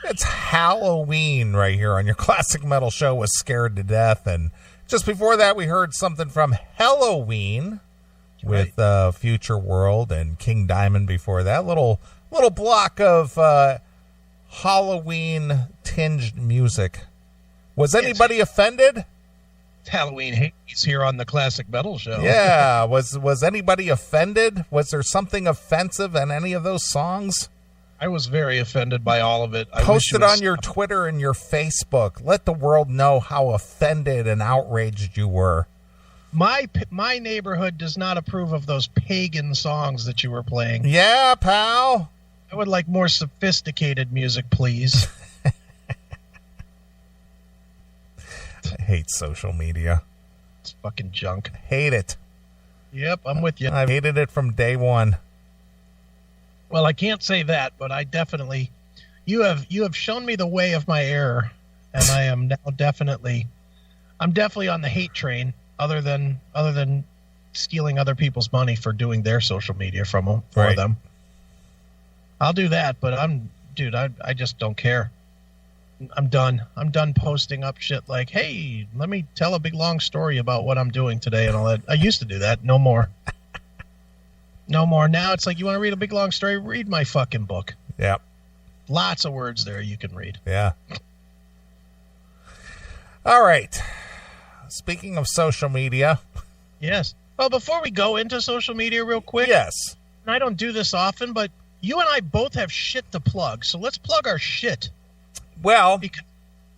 It's Halloween right here on your classic metal show with Scared to Death. And just before that, we heard something from Halloween with Future World and King Diamond before that. Little block of Halloween-tinged music. Was anybody offended? It's Halloween Hades here on the Classic Metal Show. Yeah. Was anybody offended? Was there something offensive in any of those songs? I was very offended by all of it. Post it on your Twitter and your Facebook. Let the world know how offended and outraged you were. My neighborhood does not approve of those pagan songs that you were playing. Yeah, pal. I would like more sophisticated music, please. I hate social media. It's fucking junk. Hate it. Yep, I'm with you. I've hated it from day one. Well, I can't say that, but I definitely, you have shown me the way of my error, and I am now definitely on the hate train. Other than stealing other people's money for doing their social media for them, I'll do that. But I just don't care. I'm done. I'm done posting up shit like, hey, let me tell a big long story about what I'm doing today and all that. I used to do that. No more. No more. Now it's like, you want to read a big long story? Read my fucking book. Yep. Lots of words there you can read. Yeah. All right. Speaking of social media. Yes. Well, before we go into social media real quick. Yes. And I don't do this often, but you and I both have shit to plug. So let's plug our shit. Well, because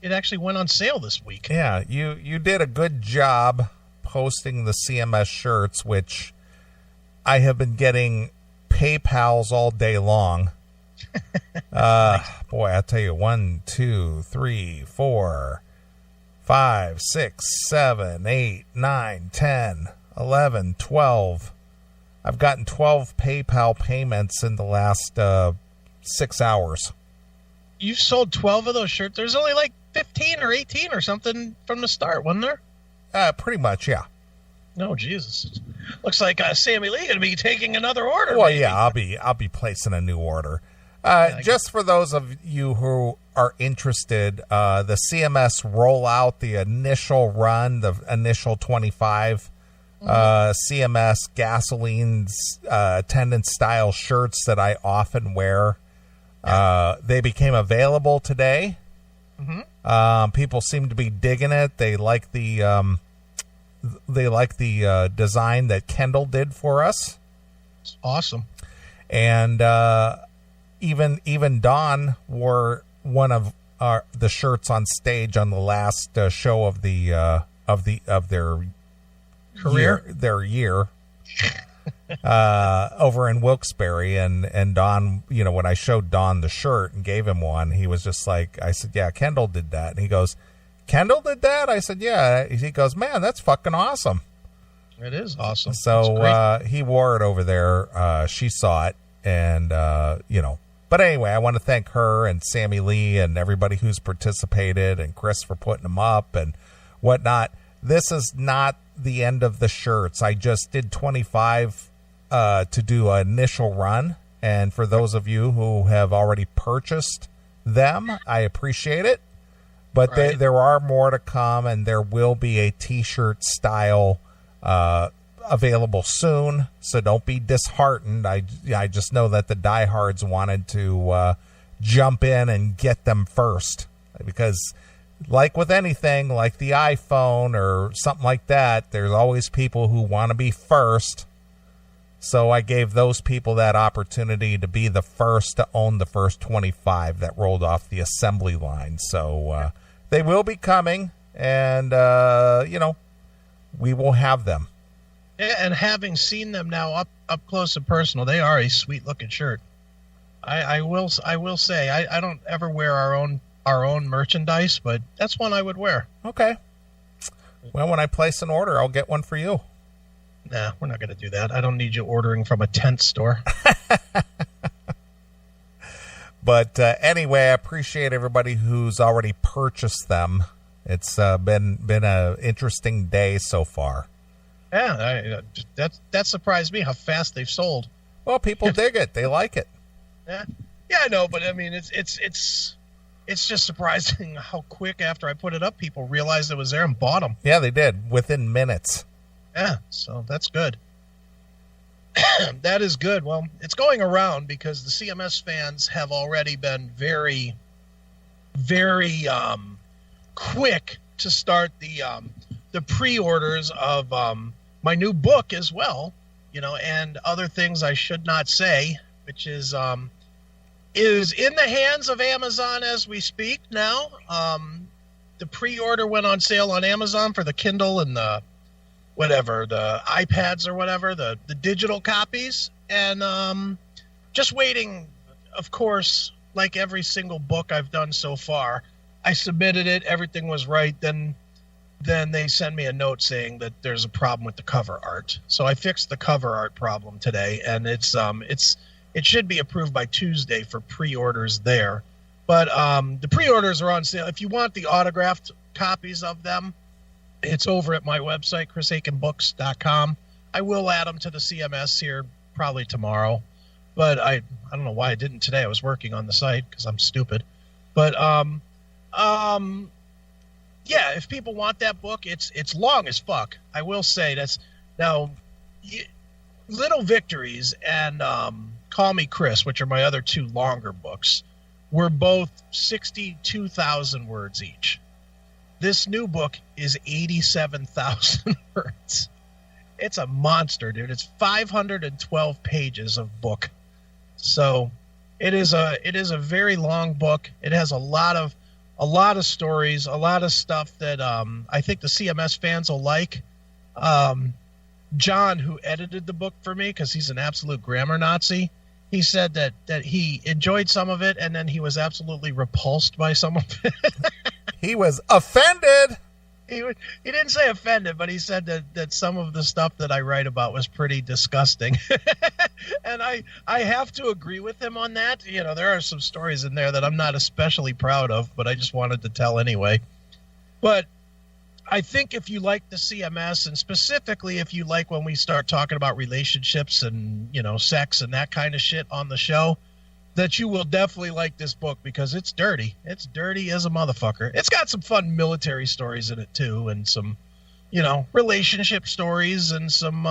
it actually went on sale this week. Yeah, you did a good job posting the CMS shirts, which I have been getting PayPals all day long. Boy, I'll tell you, 1, 2, 3, 4, 5, 6, 7, 8, 9, 10, 11, 12. I've gotten 12 PayPal payments in the last 6 hours. You've sold 12 of those shirts. There's only like 15 or 18 or something from the start, wasn't there? Pretty much, yeah. No, Jesus. Looks like Sammy Lee going to be taking another order. Well, maybe. Yeah, I'll be placing a new order. Just for those of you who are interested, the CMS roll out the initial run, the initial 25 CMS gasoline attendant style shirts that I often wear. They became available today. People seem to be digging it. They like the design that Kendall did for us. It's awesome. And even Dawn wore one of the shirts on stage on the last show of their career, their year. Over in Wilkes-Barre, and Don, when I showed Don the shirt and gave him one, he was just like, I said, yeah, Kendall did that. And he goes, Kendall did that? I said, yeah. He goes, man, that's fucking awesome. It is awesome. So he wore it over there. She saw it, and but anyway, I want to thank her and Sammy Lee and everybody who's participated, and Chris for putting them up and whatnot. This is not the end of the shirts. I just did 25 to do an initial run, and for those of you who have already purchased them, I appreciate it. But there are more to come, and there will be a t-shirt style available soon, so don't be disheartened. I just know that the diehards wanted to jump in and get them first, because like with anything, like the iPhone or something like that, there's always people who want to be first. So I gave those people that opportunity to be the first to own the first 25 that rolled off the assembly line. So they will be coming, and we will have them. Yeah, and having seen them now up close and personal, they are a sweet looking shirt. I will say I don't ever wear our own merchandise, but that's one I would wear. Okay. Well, when I place an order, I'll get one for you. Nah, we're not going to do that. I don't need you ordering from a tent store. But anyway, I appreciate everybody who's already purchased them. It's been an interesting day so far. Yeah, that surprised me how fast they've sold. Well, people dig it. They like it. Yeah, I know, but I mean, it's it's just surprising how quick after I put it up, people realized it was there and bought them. Yeah, they did within minutes. Yeah, so that's good. That is good. Well, it's going around because the CMS fans have already been very, very quick to start the pre-orders of my new book as well, and other things I should not say, which is in the hands of Amazon as we speak now. The pre-order went on sale on Amazon for the Kindle and the iPads or whatever, the digital copies, and just waiting, of course, like every single book I've done so far. I submitted it, everything was right, then they send me a note saying that there's a problem with the cover art. So I fixed the cover art problem today, and it should be approved by Tuesday for pre-orders there. But the pre-orders are on sale. If you want the autographed copies of them, it's over at my website, chrisaikenbooks.com. I will add them to the CMS here probably tomorrow, but I don't know why I didn't today. I was working on the site because I'm stupid. But yeah, if people want that book, it's long as fuck. I will say that's now Little Victories and Call Me Chris, which are my other two longer books, were both 62,000 words each. This new book is 87,000 words. It's a monster, dude. It's 512 pages of book. So it is a very long book. It has a lot of stories, a lot of stuff that I think the CMS fans will like. John, who edited the book for me, because he's an absolute grammar Nazi, he said that he enjoyed some of it, and then he was absolutely repulsed by some of it. He was offended. He didn't say offended, but he said that some of the stuff that I write about was pretty disgusting. And I have to agree with him on that. There are some stories in there that I'm not especially proud of, but I just wanted to tell anyway. But I think if you like the CMS, and specifically if you like when we start talking about relationships and, sex and that kind of shit on the show, that you will definitely like this book because it's dirty. It's dirty as a motherfucker. It's got some fun military stories in it too, and some, relationship stories, and some,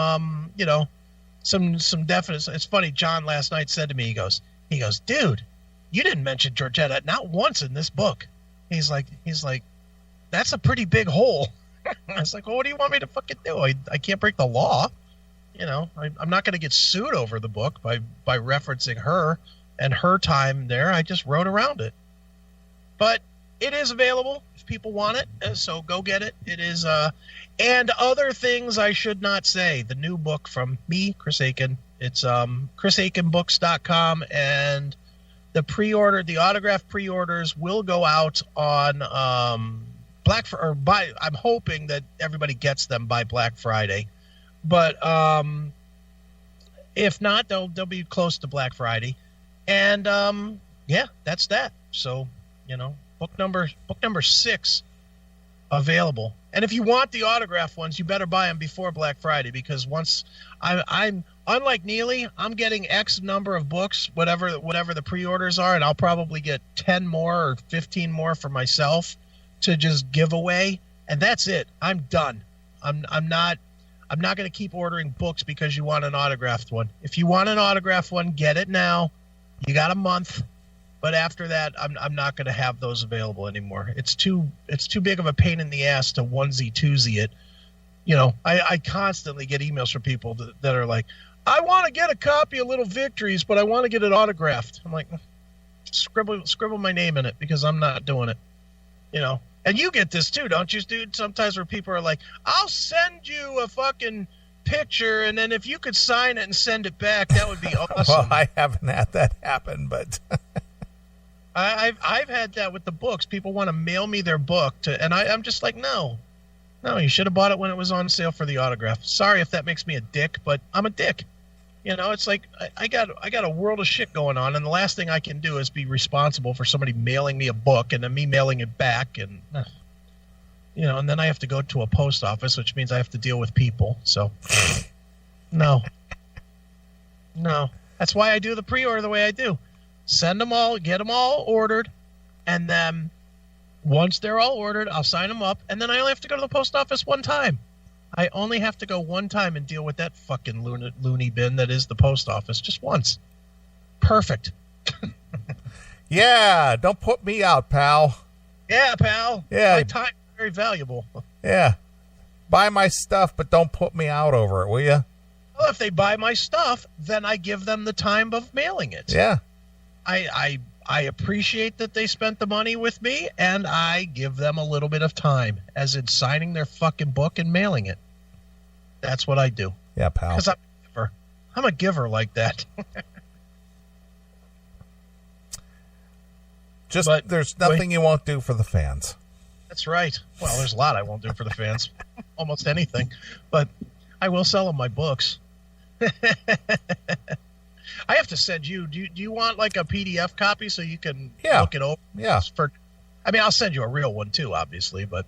some definite. It's funny. John last night said to me, he goes, dude, you didn't mention Georgetta not once in this book. He's like, that's a pretty big hole. I was like, well, what do you want me to fucking do? I can't break the law. I'm not going to get sued over the book by referencing her and her time there. I just wrote around it. But it is available if people want it, so go get it. It is, and other things I should not say. The new book from me, Chris Aiken. It's chrisaikenbooks.com, and the autograph pre-orders will go out on I'm hoping that everybody gets them by Black Friday. But if not, they'll be close to Black Friday. And yeah, that's that. So, book number 6 available. And if you want the autograph ones, you better buy them before Black Friday, because once I'm unlike Neeley, I'm getting X number of books, whatever the pre-orders are, and I'll probably get 10 more or 15 more for myself to just give away, and that's it. I'm done. I'm not going to keep ordering books because you want an autographed one. If you want an autographed one, get it now. You got a month, but after that, I'm not going to have those available anymore. It's too big of a pain in the ass to onesie twosie it. I constantly get emails from people that are like, I want to get a copy of Little Victories, but I want to get it autographed. I'm like, scribble my name in it, because I'm not doing it. And you get this too, don't you, dude? Sometimes where people are like, I'll send you a fucking picture, and then if you could sign it and send it back, that would be awesome. Well, I haven't had that happen, but I've had that with the books. People want to mail me their book and I'm just like, no, you should have bought it when it was on sale for the autograph. Sorry if that makes me a dick, but I'm a dick. It's like I got a world of shit going on, and the last thing I can do is be responsible for somebody mailing me a book and then me mailing it back, and and then I have to go to a post office, which means I have to deal with people. So no, that's why I do the pre-order the way I do. Send them all, get them all ordered, And then once they're all ordered, I'll sign them up, and then I only have to go to the post office one time. I only have to go one time and deal with that fucking loony bin that is the post office, just once. Perfect. Yeah, don't put me out, pal. Yeah, pal. Yeah. My time is very valuable. Yeah. Buy my stuff, but don't put me out over it, will you? Well, if they buy my stuff, then I give them the time of mailing it. Yeah. I appreciate that they spent the money with me, and I give them a little bit of time, as in signing their fucking book and mailing it. That's what I do. Yeah, pal. Because I'm a giver. I'm a giver like that. But there's nothing you won't do for the fans. That's right. Well, there's a lot I won't do for the fans. Almost anything. But I will sell them my books. I have to send you. Do you want like a PDF copy so you can look it over? Yeah. I mean, I'll send you a real one too, obviously, but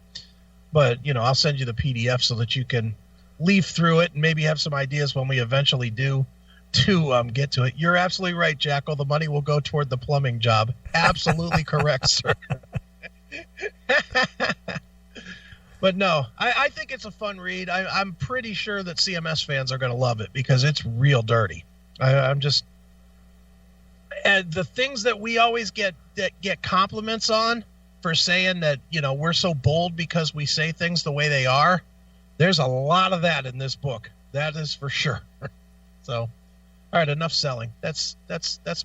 I'll send you the PDF so that you can leaf through it and maybe have some ideas when we eventually do to get to it. You're absolutely right, Jackal. The money will go toward the plumbing job. Absolutely correct, sir. But no, I think it's a fun read. I'm pretty sure that CMS fans are going to love it because it's real dirty. I'm just, and the things that we always get compliments on for saying that, we're so bold because we say things the way they are. There's a lot of that in this book. That is for sure. So, all right, enough selling. That's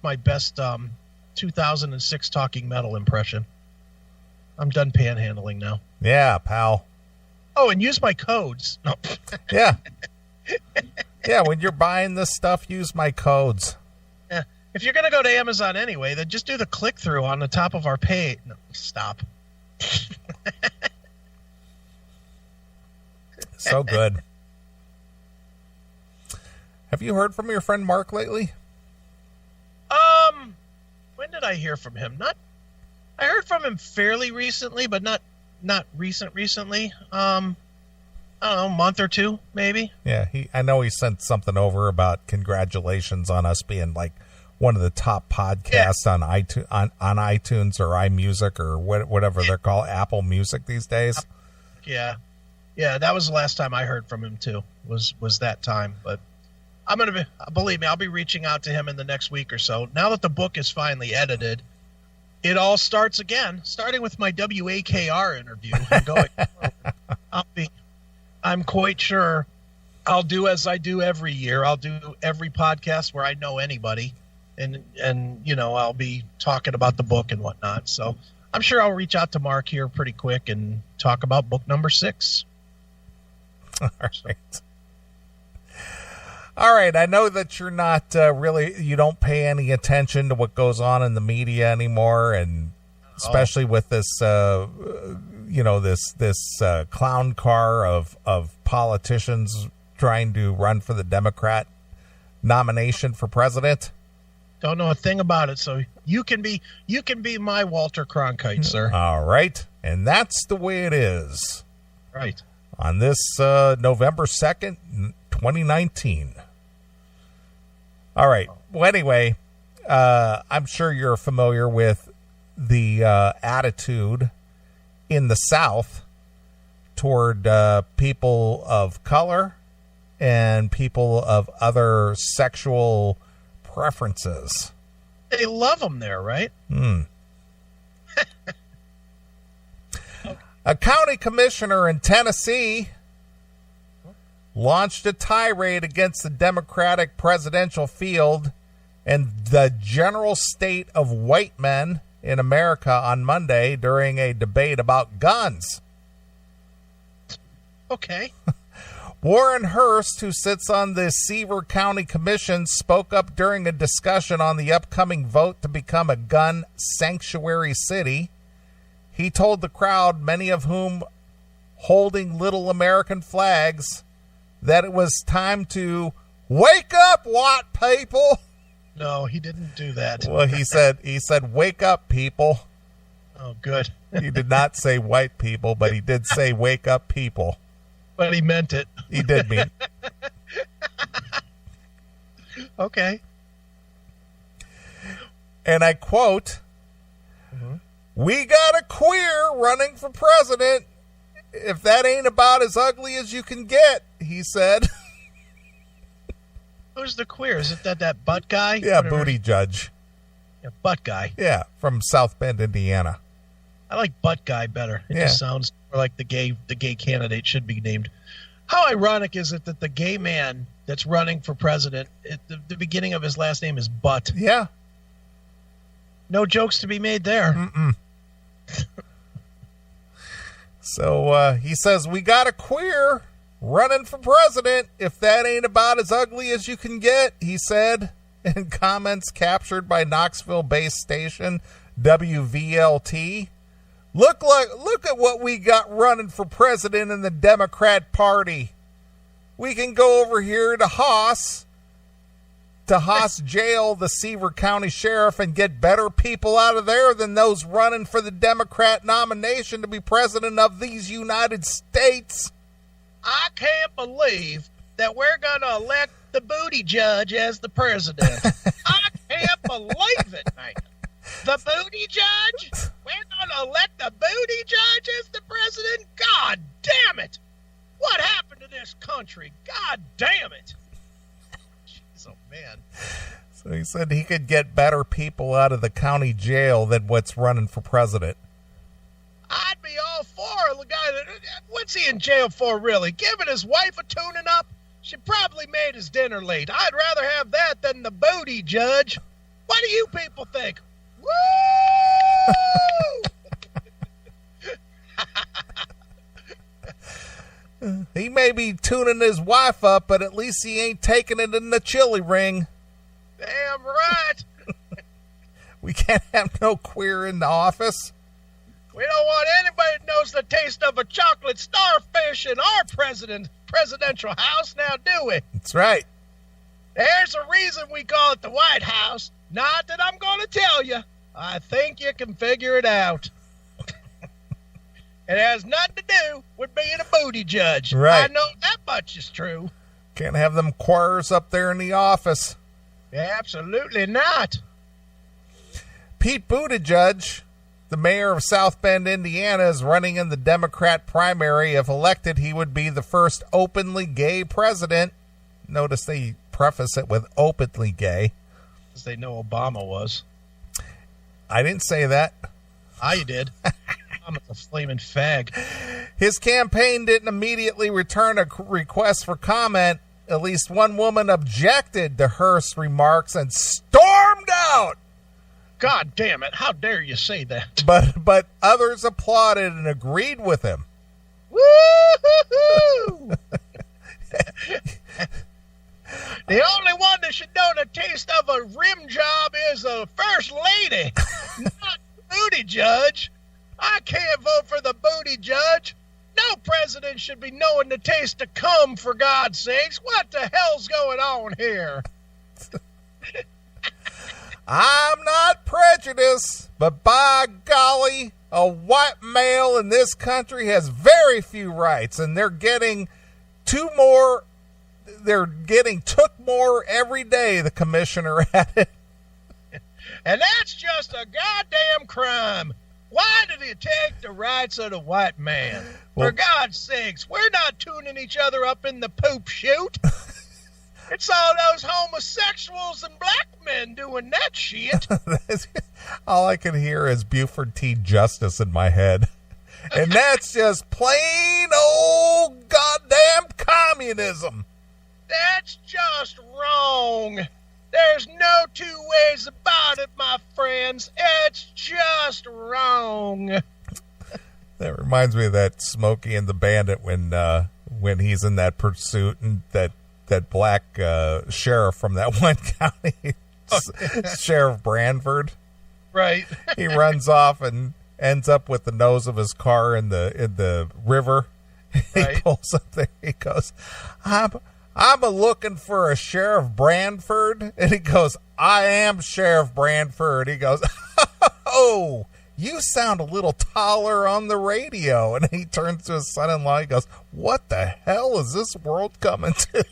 my best 2006 Talking Metal impression. I'm done panhandling now. Yeah, pal. Oh, and use my codes. No. Yeah. Yeah, when you're buying this stuff, use my codes. Yeah. If you're going to go to Amazon anyway, then just do the click-through on the top of our page. No, stop. So good. Have you heard from your friend Mark lately? When did I hear from him? I heard from him fairly recently, but not recently. I don't know, a month or two, maybe. Yeah, I know he sent something over about congratulations on us being like one of the top podcasts on iTunes or iMusic or whatever they're called, Apple Music these days. Yeah, that was the last time I heard from him too. Was that time? But believe me, I'll be reaching out to him in the next week or so. Now that the book is finally edited, it all starts again, starting with my WAKR interview. I'm quite sure I'll do as I do every year. I'll do every podcast where I know anybody, and I'll be talking about the book and whatnot. So I'm sure I'll reach out to Mark here pretty quick and talk about book number 6. All right. I know that you're not you don't pay any attention to what goes on in the media anymore, and especially with this, this clown car of politicians trying to run for the Democrat nomination for president. Don't know a thing about it, so you can be my Walter Cronkite, sir. All right, and that's the way it is. Right. On this November 2nd, 2019. All right. Well, anyway, I'm sure you're familiar with the attitude in the South toward people of color and people of other sexual preferences. They love them there, right? A county commissioner in Tennessee launched a tirade against the Democratic presidential field and the general state of white men in America on Monday during a debate about guns. Okay. Warren Hurst, who sits on the Seaver County Commission, spoke up during a discussion on the upcoming vote to become a gun sanctuary city. He told the crowd, many of whom holding little American flags, that it was time to wake up, white people. No, he didn't do that. Well, he said, wake up, people. Oh, good. He did not say white people, but he did say wake up, people. But he meant it. He did mean. Okay. And I quote, We got a queer running for president. If that ain't about as ugly as you can get, he said. Who's the queer? Is it that butt guy? Yeah, Whatever. booty judge. Yeah, butt guy. Yeah, from South Bend, Indiana. I like butt guy better. It just sounds more like the gay candidate should be named. How ironic is it that the gay man that's running for president, at the beginning of his last name is Butt? Yeah. No jokes to be made there. Mm-mm. So he says, we got a queer running for president. If that ain't about as ugly as you can get, he said in comments captured by Knoxville-based station WVLT. Look at what we got running for president in the Democrat Party. We can go over here to Haas jail, the Seaver County Sheriff, and get better people out of there than those running for the Democrat nomination to be president of these United States. I can't believe that we're going to elect the booty judge as the president. I can't believe it, man. The booty judge? We're going to elect the booty judge as the president? God damn it. What happened to this country? God damn it. Jeez, oh, man. So he said he could get better people out of the county jail than what's running for president. I'd be all for the guy that, what's he in jail for, really? Giving his wife a tuning up? She probably made his dinner late. I'd rather have that than the booty judge. What do you people think? Woo! He may be tuning his wife up, but at least he ain't taking it in the chili ring. Damn right. We can't have no queer in the office. We don't want anybody that knows the taste of a chocolate starfish in our presidential house now, do we? That's right. There's a reason we call it the White House. Not that I'm going to tell you. I think you can figure it out. It has nothing to do with being a booty judge. Right. I know that much is true. Can't have them queers up there in the office. Absolutely not. Pete Buttigieg, the mayor of South Bend, Indiana, is running in the Democrat primary. If elected, he would be the first openly gay president. Notice they preface it with openly gay. Because they know Obama was. I didn't say that. You did. I'm a flaming fag. His campaign didn't immediately return a request for comment. At least one woman objected to Hearst's remarks and stormed out. God damn it. How dare you say that? But others applauded and agreed with him. Woo-hoo-hoo! The only one that should know the taste of a rim job is a first lady, not booty judge. I can't vote for the booty judge. No president should be knowing the taste of cum, for God's sakes. What the hell's going on here? I'm not prejudiced, but by golly, a white male in this country has very few rights, and they're getting took more every day, the commissioner added. And that's just a goddamn crime. Why did he take the rights of the white man? For God's sakes, we're not tuning each other up in the poop chute. It's all those homosexuals and black men doing that shit. All I can hear is Buford T. Justice in my head. And that's just plain old goddamn communism. That's just wrong. There's no two ways about it, my friends. It's just wrong. That reminds me of that Smokey and the Bandit when he's in that pursuit and that black sheriff from that one county, Sheriff Branford. Right. He runs off and ends up with the nose of his car in the river. Right. He pulls up there. He goes, I'm looking for a Sheriff Branford. And he goes, I am Sheriff Branford. He goes, oh, you sound a little taller on the radio. And he turns to his son-in-law. He goes, what the hell is this world coming to?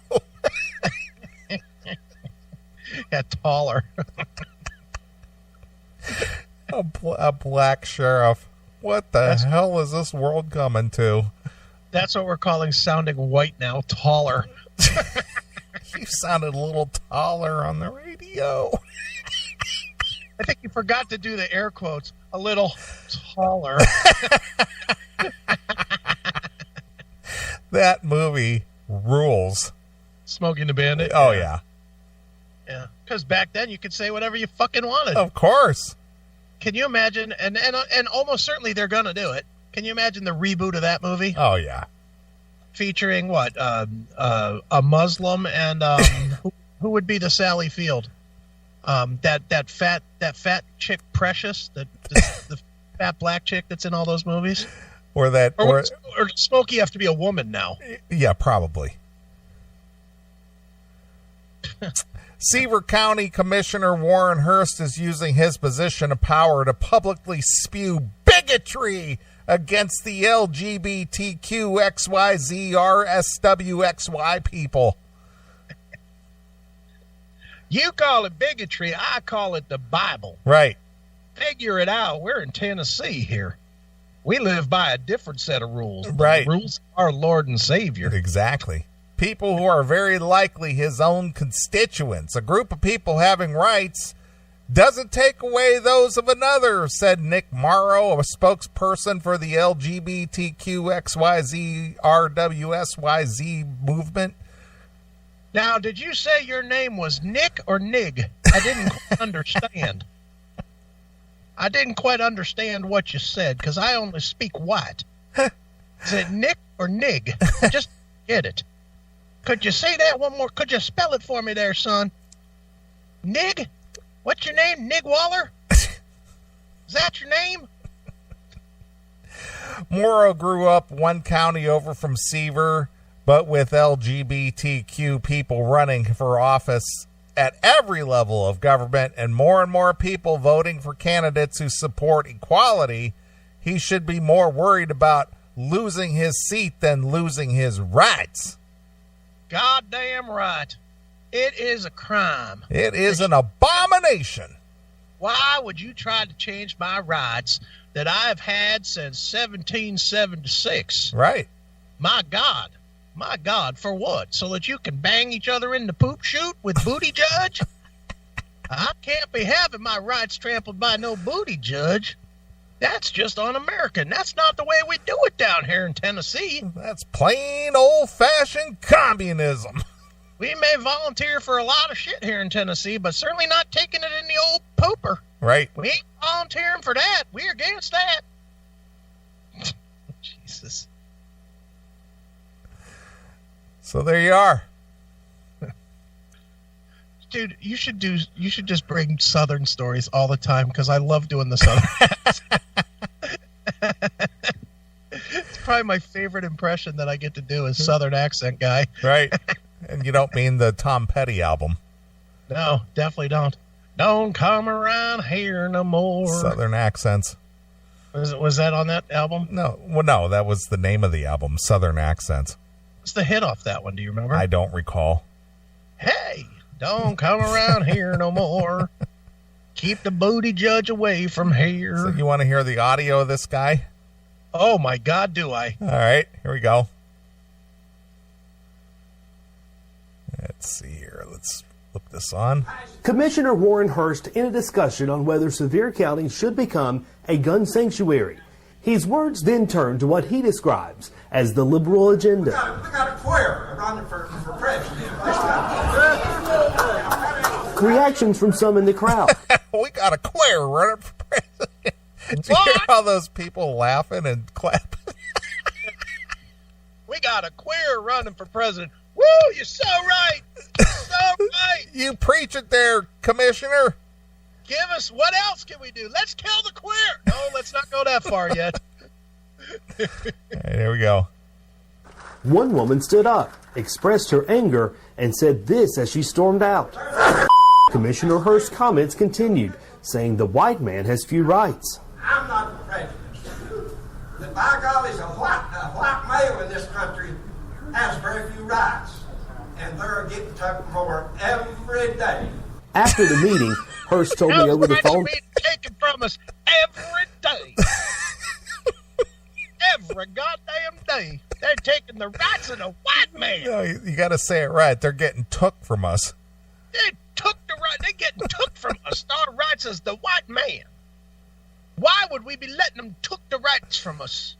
Yeah, taller. A black sheriff. What the hell is this world coming to? That's what we're calling sounding white now, taller. You sounded a little taller on the radio. I think you forgot to do the air quotes. A little taller. That movie rules. Smoking the Bandit? Oh, yeah. Yeah, because back then you could say whatever you fucking wanted. Of course. Can you imagine? And almost certainly they're going to do it. Can you imagine the reboot of that movie? Oh, yeah. Featuring what? A Muslim and who would be the Sally Field? That fat chick Precious, the fat black chick that's in all those movies. Or Smokey have to be a woman now. Yeah, probably. Seaver County Commissioner Warren Hurst is using his position of power to publicly spew bigotry against the LGBTQXYZRSWXY people. You call it bigotry, I call it the Bible. Right. Figure it out. We're in Tennessee here. We live by a different set of rules. Right. The rules of our Lord and Savior. Exactly. People who are very likely his own constituents. A group of people having rights doesn't take away those of another, said Nick Morrow, a spokesperson for the LGBTQXYZRWSYZ movement. Now, did you say your name was Nick or Nig? I didn't quite understand. I didn't quite understand what you said because I only speak white. Is it Nick or Nig? I just get it. Could you say that one more? Could you spell it for me there, son? Nig? What's your name? Nig Waller? Is that your name? Morrow grew up one county over from Seaver, but with LGBTQ people running for office at every level of government and more people voting for candidates who support equality, he should be more worried about losing his seat than losing his rights. Goddamn right. It is a crime. It is an abomination. Why would you try to change my rights that I've had since 1776? Right. My God, for what? So that you can bang each other in the poop chute with Booty Judge? I can't be having my rights trampled by no Booty Judge. That's just un-American. That's not the way we do it down here in Tennessee. That's plain old-fashioned communism. We may volunteer for a lot of shit here in Tennessee, but certainly not taking it in the old pooper. Right. We ain't volunteering for that. We're against that. Jesus. So there you are. Dude, you should just bring Southern stories all the time because I love doing the Southern accent. It's probably my favorite impression that I get to do is Southern accent guy. Right. And you don't mean the Tom Petty album. No, definitely don't. Don't come around here no more. Southern accents. Was that on that album? No. Well, no, that was the name of the album, Southern Accents. What's the hit off that one? Do you remember? I don't recall. Hey, don't come around here no more. Keep the Booty Judge away from here. So you want to hear the audio of this guy? Oh, my God, do I. All right, here we go. Let's see here. Let's look this on. Commissioner Warren Hurst in a discussion on whether Sevier County should become a gun sanctuary. His words then turn to what he describes as the liberal agenda. We got a queer running for president. Reactions from some in the crowd. We got a queer running for president. Did you hear all those people laughing and clapping? We got a queer running for president. Woo, you're so right. So right. You preach it there, Commissioner. Give us, what else can we do? Let's kill the queer. No, let's not go that far yet. All right, here we go. One woman stood up, expressed her anger, and said this as she stormed out. Commissioner Hurst's comments continued, saying the white man has few rights. I'm not prejudiced. But by golly, a white male in this country has very few rights. And they're getting taken for every day. After the meeting, Hurst told me over the phone. Taken from us every goddamn day. They're taking the rights of the white man. No, you got to say it right. They're getting took from us. They're getting took from us. Our rights as the white man. Why would we be letting them took the rights from us?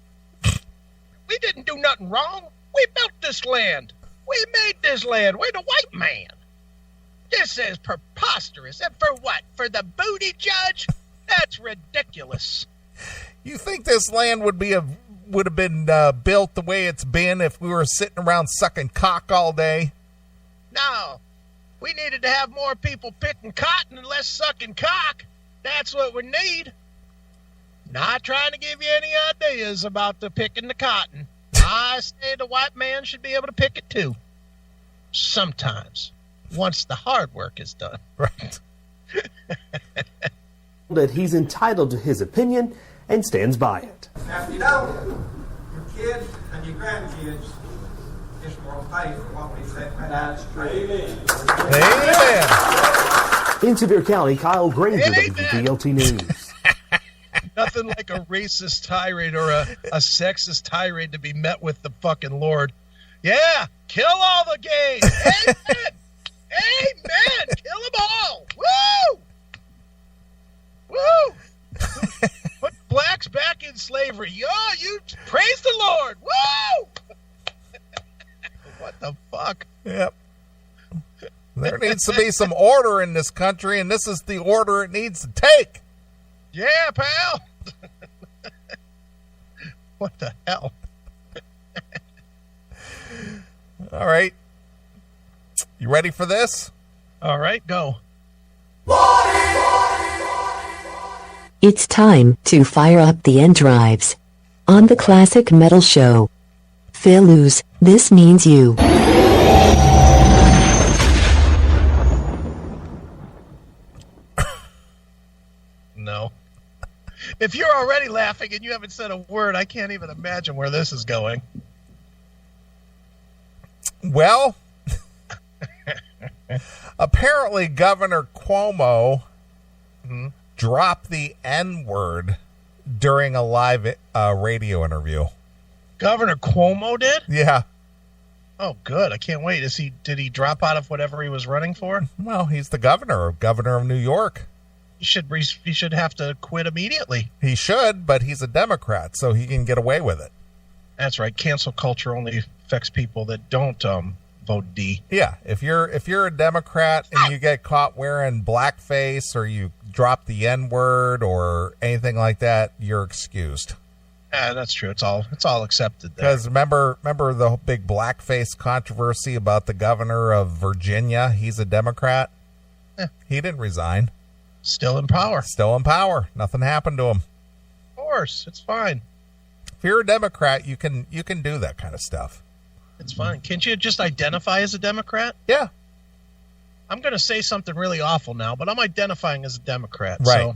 We didn't do nothing wrong. We built this land. We made this land. We're the white man. This is preposterous. And for what? For the booty judge? That's ridiculous. You think this land would have been built the way it's been if we were sitting around sucking cock all day? No. We needed to have more people picking cotton and less sucking cock. That's what we need. Not trying to give you any ideas about the picking the cotton. I say the white man should be able to pick it too. Sometimes. Once the hard work is done. Right. That he's entitled to his opinion and stands by it. Now, if you don't, your kids and your grandkids just won't pay for what we said. That's Amen. In Sevier County, Kyle Granger, WDLT News. Nothing like a racist tirade or a sexist tirade to be met with the fucking Lord. Yeah, kill all the gays. Amen. Amen. Kill them all. Woo! Woo! Put blacks back in slavery. Yo, you praise the Lord. Woo! What the fuck? Yep. There needs to be some order in this country, and this is the order it needs to take. Yeah, pal. What the hell? All right. You ready for this? All right, go. It's time to fire up the end drives. On the Classic Metal Show. Philus, this means you. No. If you're already laughing and you haven't said a word, I can't even imagine where this is going. Well, apparently Governor Cuomo dropped the N-word during a live radio interview. Governor Cuomo did? Yeah. Oh, good. I can't wait. Did he drop out of whatever he was running for? Well, he's the governor of New York. He should have to quit immediately. He should, but he's a Democrat, so he can get away with it. That's right. Cancel culture only affects people that don't vote D. Yeah, if you're a Democrat and you get caught wearing blackface or you drop the N-word or anything like that, you're excused. Yeah, that's true. It's all accepted. Because remember the big blackface controversy about the governor of Virginia? He's a Democrat. He didn't resign. Still in power. Still in power. Nothing happened to him. Of course, it's fine. If you're a Democrat, you can do that kind of stuff. It's fine. Can't you just identify as a Democrat? Yeah. I'm going to say something really awful now, but I'm identifying as a Democrat. Right. So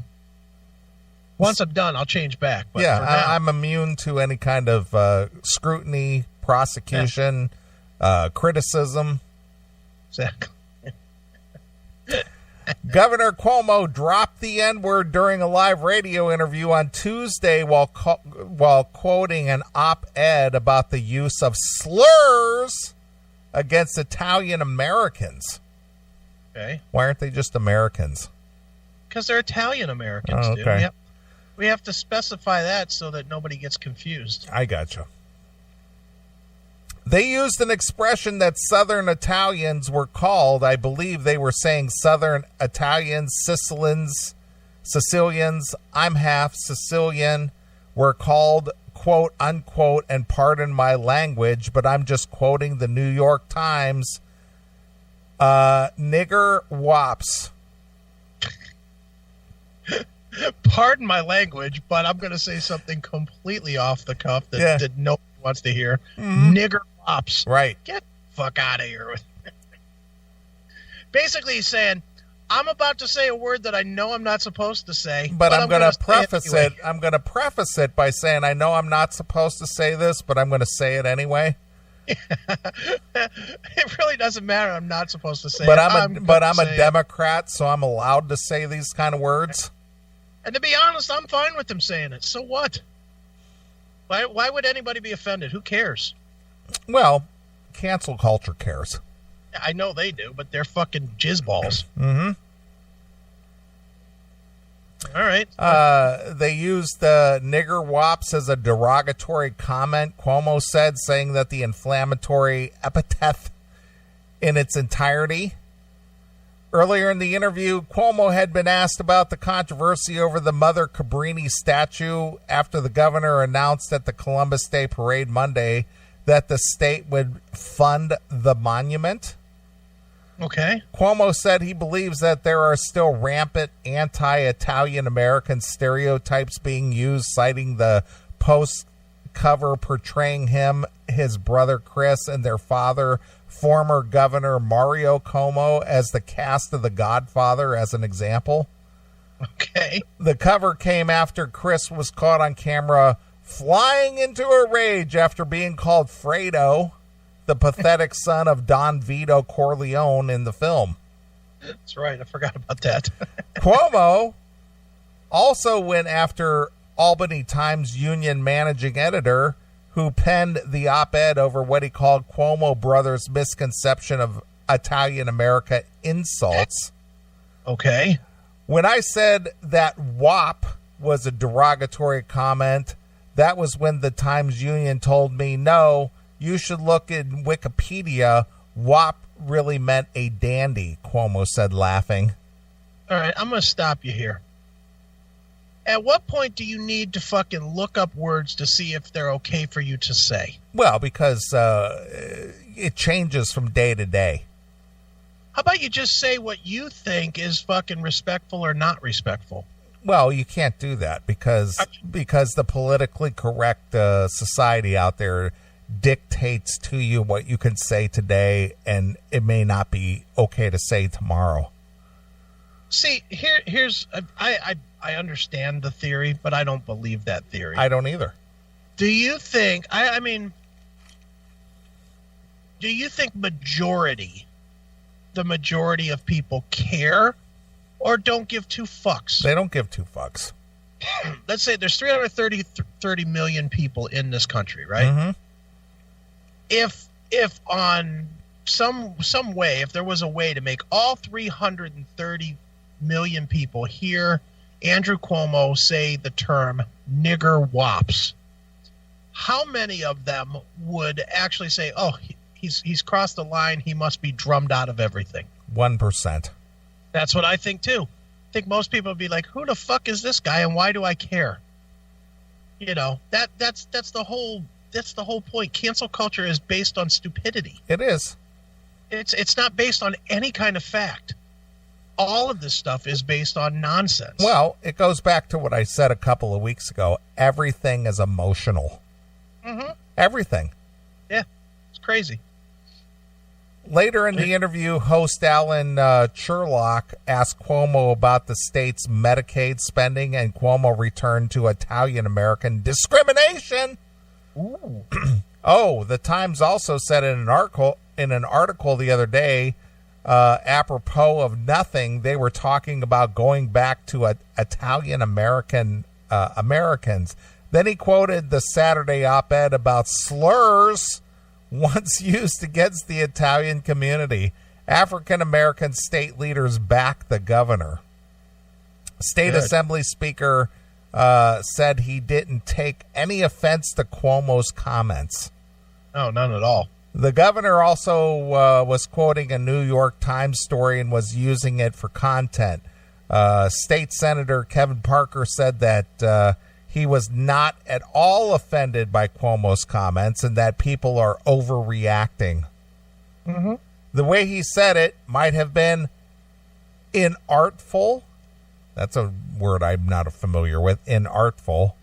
once I'm done, I'll change back. But yeah, for now, I'm immune to any kind of scrutiny, prosecution, criticism. Exactly. Governor Cuomo dropped the N-word during a live radio interview on Tuesday while quoting an op-ed about the use of slurs against Italian Americans. Okay. Why aren't they just Americans? Because they're Italian Americans, Oh, okay. dude. We have to specify that so that nobody gets confused. I gotcha. They used an expression that Southern Italians were called. I believe they were saying Southern Italians, Sicilians, I'm half Sicilian, were called, quote, unquote, and pardon my language, but I'm just quoting the New York Times, nigger wops. Pardon my language, but I'm going to say something completely off the cuff that nobody wants to hear. Mm-hmm. Nigger wops. Right. Get the fuck out of here. Basically, he's saying, I'm about to say a word that I know I'm not supposed to say. But I'm going to preface it. I'm going to preface it by saying, I know I'm not supposed to say this, but I'm going to say it anyway. It really doesn't matter. I'm not supposed to say but it. I'm a Democrat, so I'm allowed to say these kind of words. And to be honest, I'm fine with them saying it. So what? Why would anybody be offended? Who cares? Well, cancel culture cares. I know they do, but they're fucking jizzballs. Mm-hmm. All right. They used the nigger wops as a derogatory comment, Cuomo said, saying that the inflammatory epithet in its entirety. Earlier in the interview, Cuomo had been asked about the controversy over the Mother Cabrini statue after the governor announced at the Columbus Day Parade Monday that the state would fund the monument. Okay. Cuomo said he believes that there are still rampant anti-Italian American stereotypes being used, citing the post cover portraying him, his brother Chris, and their father, former Governor Mario Cuomo, as the cast of The Godfather as an example. Okay. The cover came after Chris was caught on camera flying into a rage after being called Fredo, the pathetic son of Don Vito Corleone in the film. That's right. I forgot about that. Cuomo also went after Albany Times Union managing editor who penned the op-ed over what he called Cuomo brothers' misconception of Italian America insults. Okay. When I said that WAP was a derogatory comment, that was when the Times Union told me, no, you should look in Wikipedia. WAP really meant a dandy, Cuomo said, laughing. All right, I'm going to stop you here. At what point do you need to fucking look up words to see if they're okay for you to say? Well, because it changes from day to day. How about you just say what you think is fucking respectful or not respectful? Well, you can't do that because the politically correct society out there dictates to you what you can say today, and it may not be okay to say tomorrow. See, here's I understand the theory, but I don't believe that theory. I don't either. Do you think? I mean, do you think the majority of people care or don't give two fucks? They don't give two fucks. Let's say there's 330 million people in this country, right? Mm-hmm. If on some way, if there was a way to make all 330 million people hear Andrew Cuomo say the term nigger wops, how many of them would actually say, oh, he's crossed the line, he must be drummed out of everything? 1%. That's what I think too. I think most people would be like, who the fuck is this guy and why do I care? You know, that's the whole point. Cancel culture is based on stupidity. It is. It's not based on any kind of fact. All of this stuff is based on nonsense. Well, it goes back to what I said a couple of weeks ago. Everything is emotional. Mm-hmm. Everything. Yeah, it's crazy. Later in the interview, host Alan Sherlock asked Cuomo about the state's Medicaid spending, and Cuomo returned to Italian-American discrimination. Ooh. Oh, the Times also said in an article the other day, apropos of nothing, they were talking about going back to Italian-American Americans. Then he quoted the Saturday op-ed about slurs once used against the Italian community. African-American state leaders back the governor. State Good. Assembly Speaker said he didn't take any offense to Cuomo's comments. No, none at all. The governor also was quoting a New York Times story and was using it for content. State Senator Kevin Parker said that he was not at all offended by Cuomo's comments and that people are overreacting. Mm-hmm. The way he said it might have been inartful. That's a word I'm not familiar with. Inartful.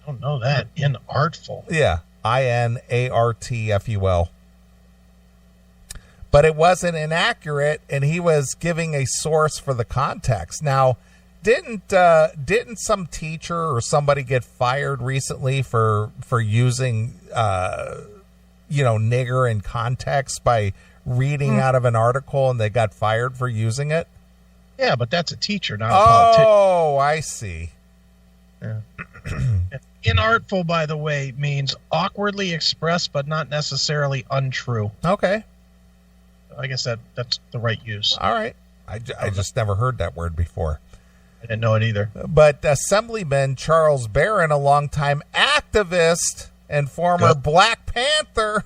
I don't know that. Inartful. Yeah. INARTFUL. But it wasn't inaccurate, and he was giving a source for the context. Now, didn't some teacher or somebody get fired recently for using nigger in context by reading out of an article, and they got fired for using it? Yeah, but that's a teacher, not a politician. Oh, I see. Yeah. Inartful, by the way, means awkwardly expressed, but not necessarily untrue. Okay. I guess that's the right use. All right. I just never heard that word before. I didn't know it either. But Assemblyman Charles Barron, a longtime activist and former Black Panther,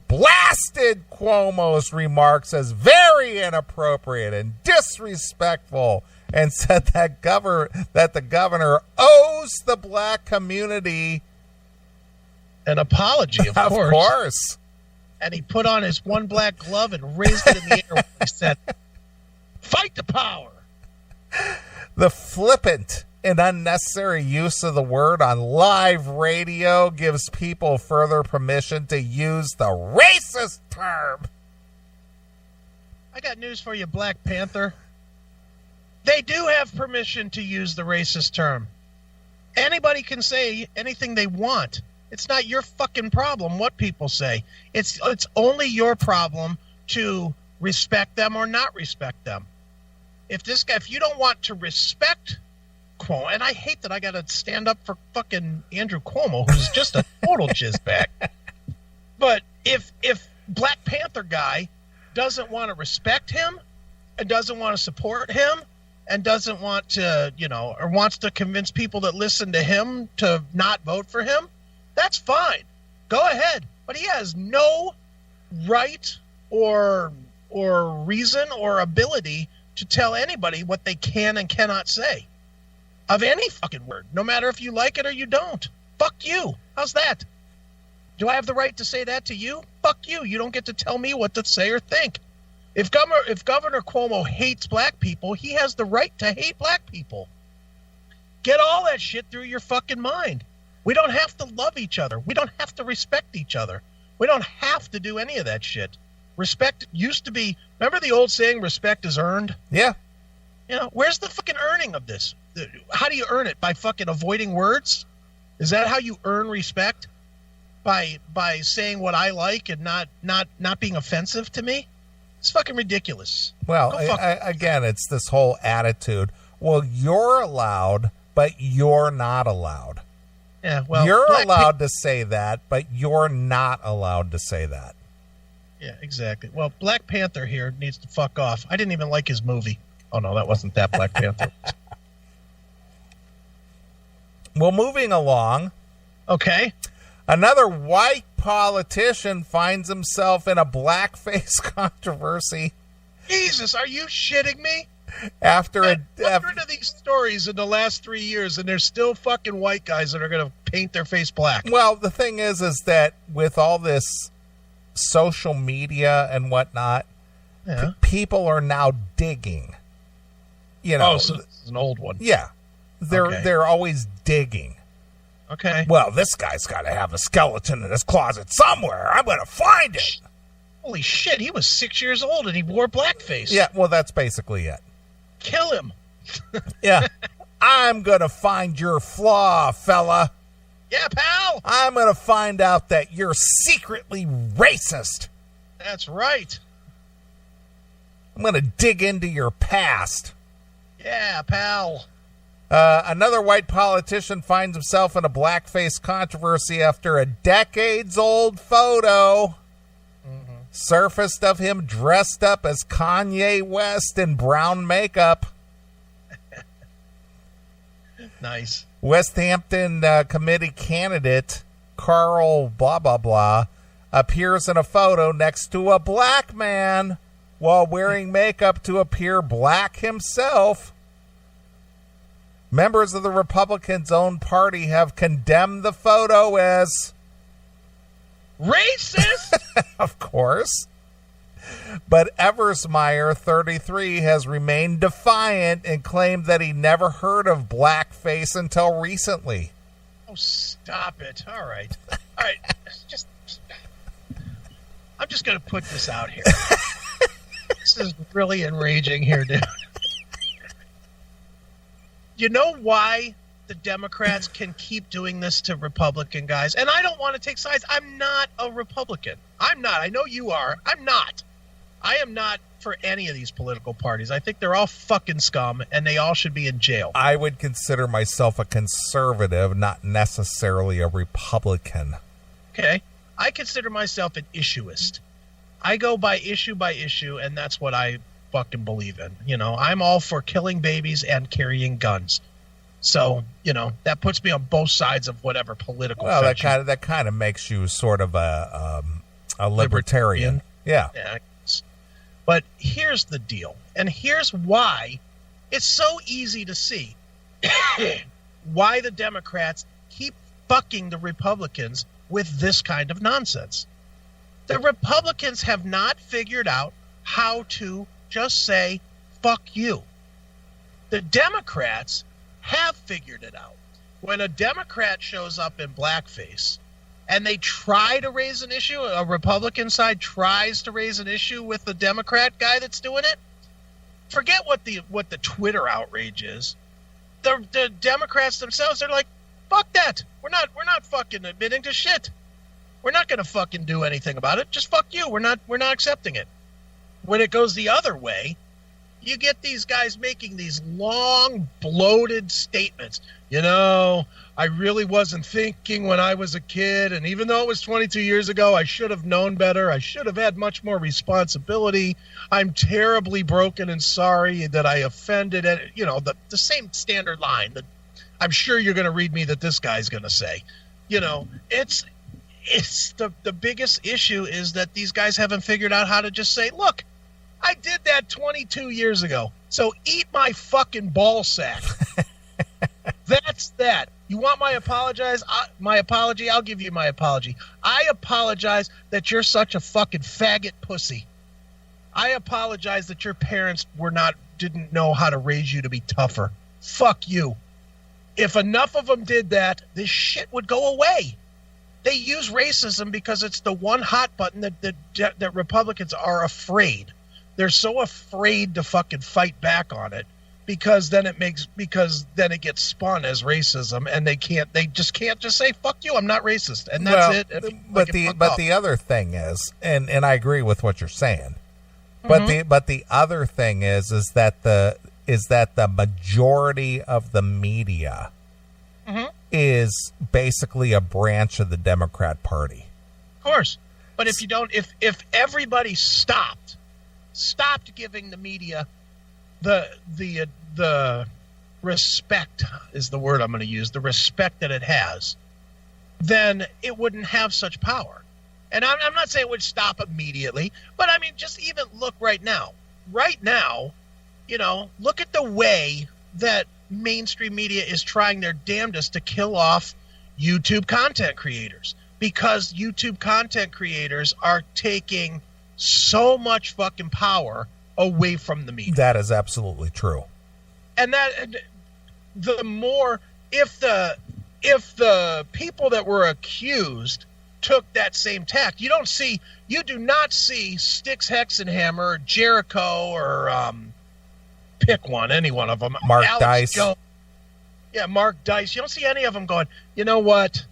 blasted Cuomo's remarks as very inappropriate and disrespectful, and said that the governor owes the black community an apology, of course. Of course. And he put on his one black glove and raised it in the air when he said, "Fight the power." The flippant and unnecessary use of the word on live radio gives people further permission to use the racist term. I got news for you, Black Panther. They do have permission to use the racist term. Anybody can say anything they want. It's not your fucking problem what people say. It's only your problem to respect them or not respect them. If you don't want to respect Cuomo, and I hate that I got to stand up for fucking Andrew Cuomo, who's just a total jizzbag. But if Black Panther guy doesn't want to respect him and doesn't want to support him and doesn't want to, or wants to convince people that listen to him to not vote for him, that's fine. Go ahead. But he has no right or reason or ability to tell anybody what they can and cannot say of any fucking word, no matter if you like it or you don't. Fuck you. How's that? Do I have the right to say that to you? Fuck you. You don't get to tell me what to say or think. If Governor Cuomo hates black people, he has the right to hate black people. Get all that shit through your fucking mind. We don't have to love each other. We don't have to respect each other. We don't have to do any of that shit. Respect used to be, remember the old saying, respect is earned? Yeah. Where's the fucking earning of this? How do you earn it? By fucking avoiding words? Is that how you earn respect? By saying what I like and not being offensive to me? It's fucking ridiculous. Well, again, it's this whole attitude. Well, you're allowed, but you're not allowed. Yeah, well, you're allowed to say that, but you're not allowed to say that. Yeah, exactly. Well, Black Panther here needs to fuck off. I didn't even like his movie. Oh, no, that wasn't that Black Panther. Well, moving along. Okay. Another white politician finds himself in a blackface controversy. Jesus, are you shitting me? After 100 of these stories in the last 3 years, and there's still fucking white guys that are going to paint their face black. Well, the thing is that with all this social media and whatnot, people are now digging. Oh, so this is an old one. Yeah. They're always digging. Okay. Well, this guy's got to have a skeleton in his closet somewhere. I'm going to find it. Holy shit, he was 6 years old and he wore blackface. Yeah, well, that's basically it. Kill him. Yeah. I'm going to find your flaw, fella. Yeah, pal. I'm going to find out that you're secretly racist. That's right. I'm going to dig into your past. Yeah, pal. Another white politician finds himself in a blackface controversy after a decades-old photo surfaced of him dressed up as Kanye West in brown makeup. Nice. West Hampton committee candidate Carl blah blah blah appears in a photo next to a black man while wearing makeup to appear black himself. Members of the Republicans' own party have condemned the photo as racist. Of course. But Eversmeyer, 33, has remained defiant and claimed that he never heard of blackface until recently. Oh, stop it. All right. I'm just going to put this out here. This is really enraging here, dude. You know why the Democrats can keep doing this to Republican guys? And I don't want to take sides. I'm not a Republican. I'm not. I know you are. I'm not. I am not for any of these political parties. I think they're all fucking scum, and they all should be in jail. I would consider myself a conservative, not necessarily a Republican. Okay. I consider myself an issuist. I go by issue, and that's what I fucking believe in. You know, I'm all for killing babies and carrying guns. So, you know, that puts me on both sides of whatever political. Well, that kind of makes you sort of a libertarian. Yeah. But here's the deal, and here's why it's so easy to see why the Democrats keep fucking the Republicans with this kind of nonsense. The Republicans have not figured out how to just say, fuck you. The Democrats have figured it out. When a Democrat shows up in blackface and they try to raise an issue, a Republican side tries to raise an issue with the Democrat guy that's doing it, forget what the Twitter outrage is. The Democrats themselves are like, fuck that. We're not fucking admitting to shit. We're not going to fucking do anything about it. Just fuck you. We're not accepting it. When it goes the other way, you get these guys making these long, bloated statements. You know, I really wasn't thinking when I was a kid, and even though it was 22 years ago, I should have known better. I should have had much more responsibility. I'm terribly broken and sorry that I offended. You know, the same standard line that I'm sure you're going to read me that this guy's going to say. You know, it's the biggest issue is that these guys haven't figured out how to just say, look, I did that 22 years ago, so eat my fucking ball sack. That's that. You want my apology? I'll give you my apology. I apologize that you're such a fucking faggot pussy. I apologize that your parents didn't know how to raise you to be tougher. Fuck you. If enough of them did that, this shit would go away. They use racism because it's the one hot button that Republicans are afraid. They're so afraid to fucking fight back on it because then it gets spun as racism, and they just can't say fuck you, I'm not racist, and that's it. But the other thing is, and I agree with what you're saying, but the other thing is that the majority of the media is basically a branch of the Democrat Party. Of course. But if everybody stopped giving the media the respect is the word I'm going to use, the respect that it has, then it wouldn't have such power. And I'm not saying it would stop immediately, but I mean, just even look right now. Right now, you know, look at the way that mainstream media is trying their damnedest to kill off YouTube content creators, because YouTube content creators are taking so much fucking power away from the media. That is absolutely true. And the more, if the people that were accused took that same tack, you do not see Styx Hexenhammer, Jericho, or pick one, any one of them. Mark Dice. Jones. Yeah, Mark Dice. You don't see any of them going, you know what?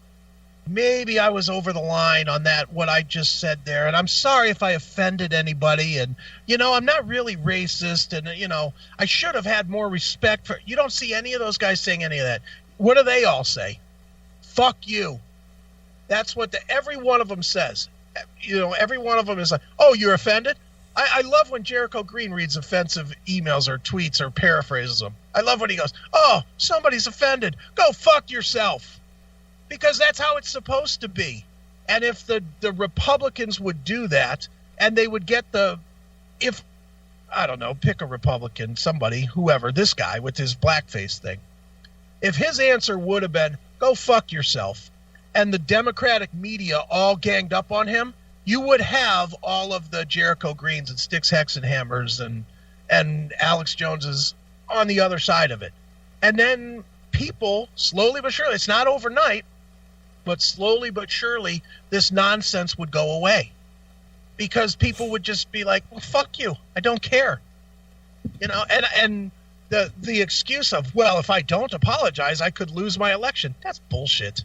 Maybe I was over the line on that, what I just said there, and I'm sorry if I offended anybody, and, you know, I'm not really racist, and, you know, I should have had more respect for... You don't see any of those guys saying any of that. What do they all say? Fuck you. That's what every one of them says. You know, every one of them is like, oh, you're offended? I love when Jericho Green reads offensive emails or tweets or paraphrases them. I love when he goes, oh, somebody's offended. Go fuck yourself. Because that's how it's supposed to be. And if the Republicans would do that, and they would get I don't know, pick a Republican, somebody, whoever, this guy with his blackface thing. If his answer would have been, go fuck yourself, and the Democratic media all ganged up on him, you would have all of the Jericho Greens and Styx Hexenhammers and Alex Joneses on the other side of it. And then people, slowly but surely, it's not overnight, but slowly but surely, this nonsense would go away. Because people would just be like, well, fuck you, I don't care. You know, and the excuse of, well, if I don't apologize, I could lose my election. That's bullshit.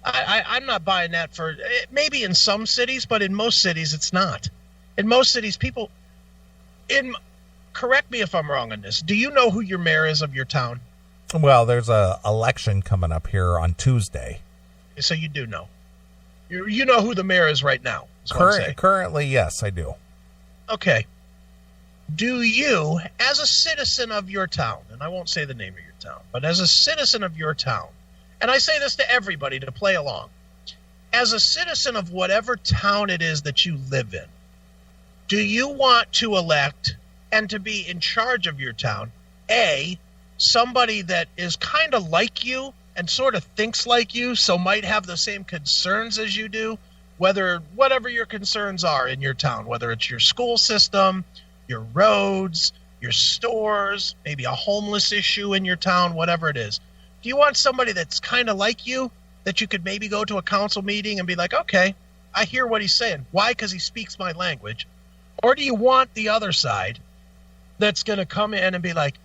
I'm not buying that for maybe in some cities, but in most cities it's not. In most cities, people, correct me if I'm wrong on this. Do you know who your mayor is of your town? Well, there's a election coming up here on Tuesday. So you do know. You know who the mayor is right now. Currently, yes, I do. Okay. Do you, as a citizen of your town, and I won't say the name of your town, but as a citizen of your town, and I say this to everybody to play along, as a citizen of whatever town it is that you live in, do you want to elect and to be in charge of your town, A, somebody that is kind of like you and sort of thinks like you, so might have the same concerns as you do, whatever your concerns are in your town, whether it's your school system, your roads, your stores, maybe a homeless issue in your town, whatever it is. Do you want somebody that's kind of like you, that you could maybe go to a council meeting and be like, okay, I hear what he's saying. Why? Because he speaks my language. Or do you want the other side that's going to come in and be like,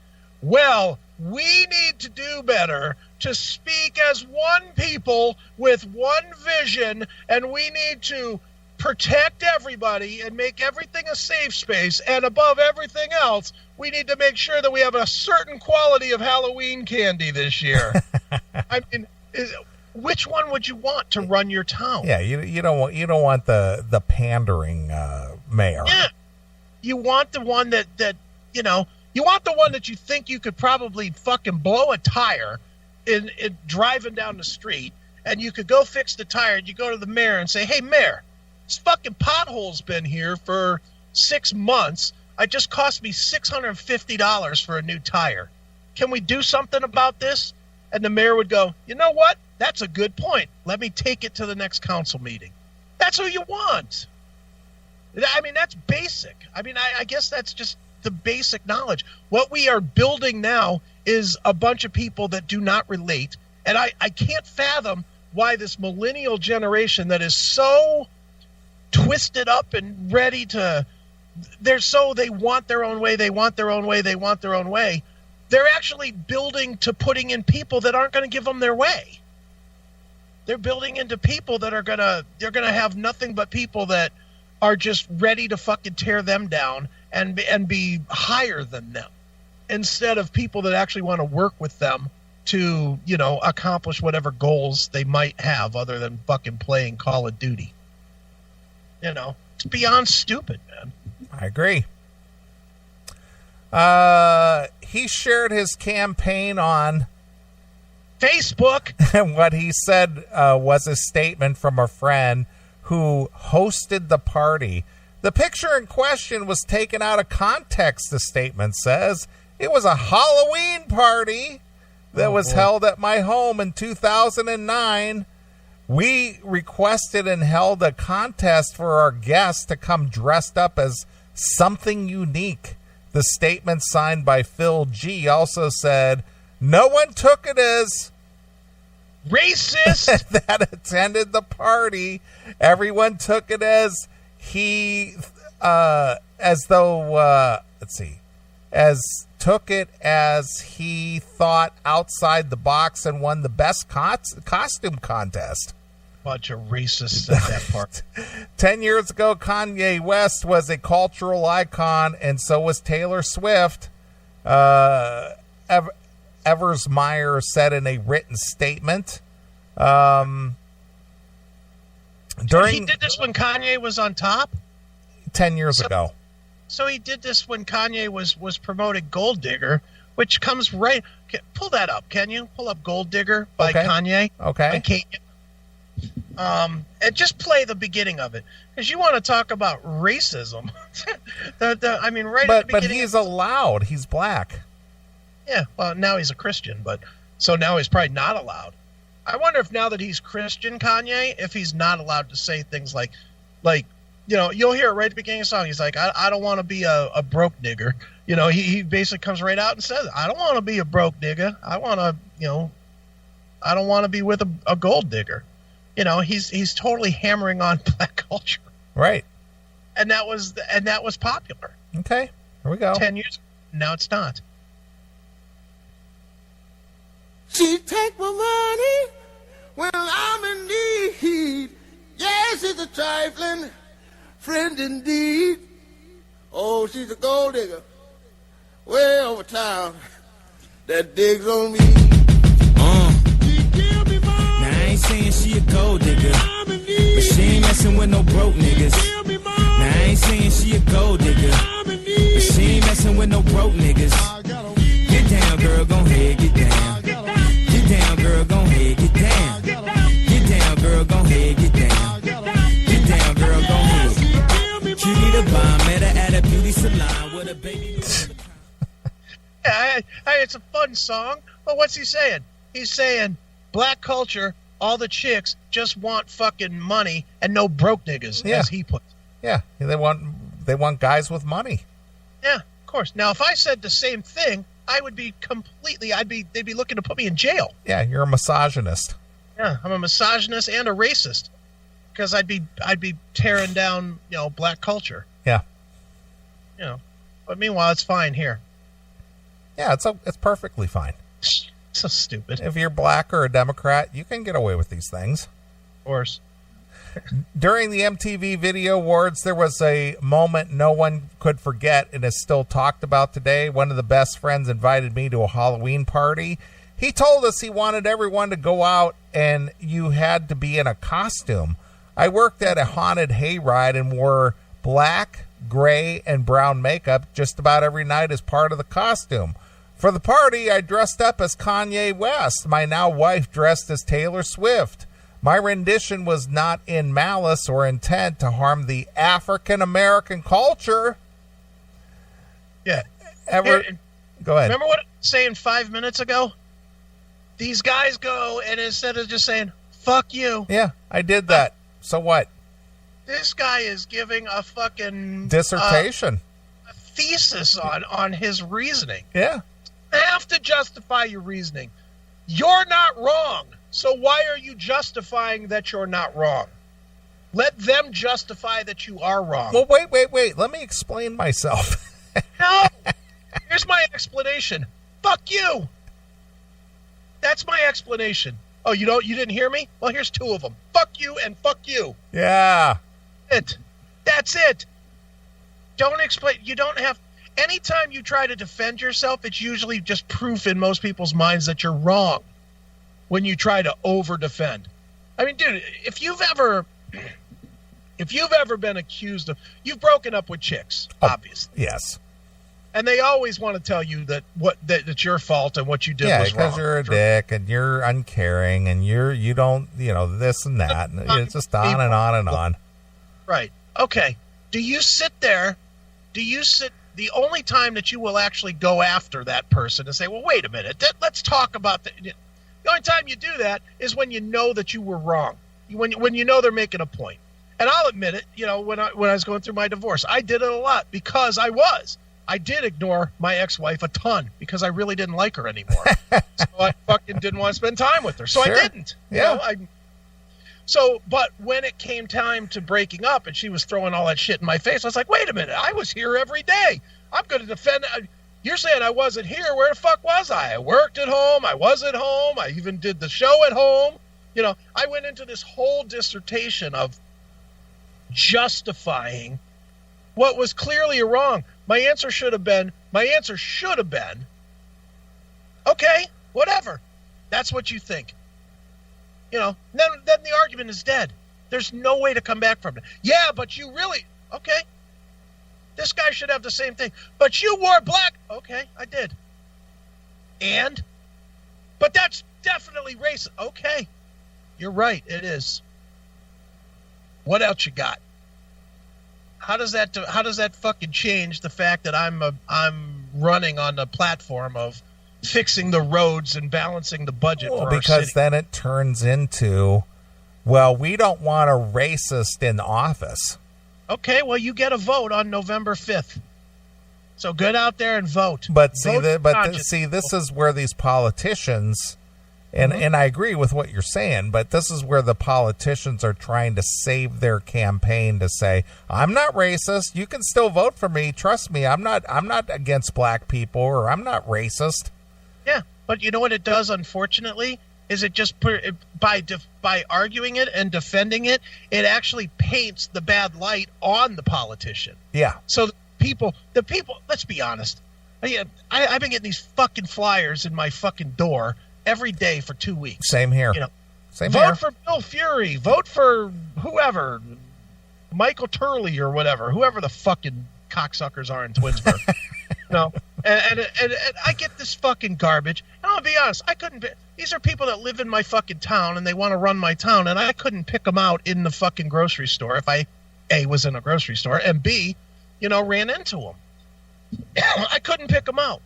well, we need to do better to speak as one people with one vision, and we need to protect everybody and make everything a safe space, and above everything else, we need to make sure that we have a certain quality of Halloween candy this year. I mean, which one would you want to run your town? Yeah, you don't want the pandering mayor. Yeah, you want the one that you want the one that you think you could probably fucking blow a tire in driving down the street, and you could go fix the tire, and you go to the mayor and say, hey, mayor, this fucking pothole's been here for 6 months. It just cost me $650 for a new tire. Can we do something about this? And the mayor would go, you know what? That's a good point. Let me take it to the next council meeting. That's who you want. I mean, that's basic. I mean, I guess that's just the basic knowledge. What we are building now is a bunch of people that do not relate. And I can't fathom why this millennial generation that is so twisted up and ready to, they want their own way, they want their own way, they want their own way. They're actually building to putting in people that aren't going to give them their way. They're building into people that they're going to have nothing but people that are just ready to fucking tear them down and be higher than them, instead of people that actually want to work with them to, accomplish whatever goals they might have other than fucking playing Call of Duty. It's beyond stupid, man. I agree. He shared his campaign on Facebook. And what he said was a statement from a friend who hosted the party. The picture in question was taken out of context, the statement says. It was a Halloween party that was held at my home in 2009. We requested and held a contest for our guests to come dressed up as something unique. The statement signed by Phil G. also said, no one took it as racist that attended the party. Everyone took it as took it as he thought outside the box and won the best costume contest. Bunch of racists at that part. 10 years ago, Kanye West was a cultural icon, and so was Taylor Swift. Evers Meyer said in a written statement. He did this when Kanye was on top? 10 years ago. So he did this when Kanye was promoting Gold Digger, which comes right... Pull that up, can you? Pull up Gold Digger by Kanye. Okay. And just play the beginning of it, because you want to talk about racism. At the beginning. But he's allowed. He's black. Yeah, well, now he's a Christian, so now he's probably not allowed. I wonder if now that he's Christian, Kanye, if he's not allowed to say things like, you'll hear it right at the beginning of the song. He's like, I don't want to be a broke nigger. He basically comes right out and says, I don't want to be a broke nigger. I don't want to be with a gold digger. He's totally hammering on black culture. Right. And that was popular. Okay, here we go. 10 years ago. Now it's not. She take my money when I'm in need. Yes, it's a trifling friend indeed. Oh, she's a gold digger, way over town, that digs on me. Now I ain't saying she a gold digger, but she ain't messing with no broke niggas. Now I ain't saying she a gold digger, but she ain't messing with no broke niggas. Get down, girl, gon' ahead, get down. Get down, girl, gon' ahead, get down. Get down, girl, gon' ahead, get down. Get down, girl, gon' ahead. Cutie the bomb, met her at a beauty salon with a baby. Yeah, it's a fun song. But what's he saying? He's saying black culture, all the chicks just want fucking money and no broke niggas, as he puts it. Yeah, they want guys with money. Yeah, of course. Now, if I said the same thing, I would be they'd be looking to put me in jail. Yeah, you're a misogynist. Yeah, I'm a misogynist and a racist because I'd be tearing down, black culture. Yeah. But meanwhile, it's fine here. Yeah, it's perfectly fine. So stupid. If you're black or a Democrat, you can get away with these things. Of course. During the MTV Video Awards, there was a moment no one could forget and is still talked about today. One of the best friends invited me to a Halloween party. He told us he wanted everyone to go out and you had to be in a costume. I worked at a haunted hayride and wore black, gray, and brown makeup just about every night as part of the costume. For the party, I dressed up as Kanye West. My now wife dressed as Taylor Swift. My rendition was not in malice or intent to harm the African-American culture. Yeah. Go ahead. Remember what I was saying 5 minutes ago? These guys go, and instead of just saying, fuck you. Yeah, I did that. So what? This guy is giving a fucking... dissertation. A thesis on his reasoning. Yeah. You have to justify your reasoning. You're not wrong. So why are you justifying that you're not wrong? Let them justify that you are wrong. Well, wait. Let me explain myself. No. Here's my explanation. Fuck you. That's my explanation. Oh, you didn't hear me? Well, here's two of them. Fuck you and fuck you. Yeah. That's it. Don't explain. You don't have... Anytime you try to defend yourself, it's usually just proof in most people's minds that you're wrong when you try to over-defend. I mean, dude, if you've ever been accused of... You've broken up with chicks, obviously. Yes. And they always want to tell you that it's your fault and what you did was wrong. Yeah, because you're a dick and you're uncaring and you don't, this and that. And it's just on and on and on. Right. Okay. Do you sit the only time that you will actually go after that person and say, well, wait a minute, let's talk about that. The only time you do that is when you know that you were wrong, when you know they're making a point. And I'll admit it, when I was going through my divorce, I did it a lot because I did ignore my ex-wife a ton because I really didn't like her anymore. So I fucking didn't want to spend time with her. So sure. I didn't. Yeah. But when it came time to breaking up and she was throwing all that shit in my face, I was like, wait a minute, I was here every day. I'm going to defend. You're saying I wasn't here. Where the fuck was I? I worked at home. I was at home. I even did the show at home. I went into this whole dissertation of justifying what was clearly wrong. My answer should have been, okay, whatever. That's what you think. Then the argument is dead. There's no way to come back from it. Yeah, but you really... Okay. This guy should have the same thing. But you wore black... Okay, I did. And? But that's definitely racist. Okay. You're right, it is. What else you got? How does that fucking change the fact that I'm running on the platform of fixing the roads and balancing the budget for our city? Because then it turns into, well, we don't want a racist in office. Okay, well, you get a vote on November 5th. So get out there and vote. But this is where these politicians, and I agree with what you're saying, but this is where the politicians are trying to save their campaign to say, I'm not racist. You can still vote for me. Trust me. I'm not against black people, or I'm not racist. Yeah, but you know what it does, unfortunately? is it just by arguing it and defending it, it actually paints the bad light on the politician. Yeah. So the people, let's be honest. I've been getting these fucking flyers in my fucking door every day for 2 weeks. Same here. Same vote here. for Bill Fury. Vote for whoever, Michael Turley or whatever, whoever the fucking cocksuckers are in Twinsburg. And I get this fucking garbage. And I'll be honest, these are people that live in my fucking town and they want to run my town, and I couldn't pick them out in the fucking grocery store if I, A, was in a grocery store, and B, ran into them. I couldn't pick them out.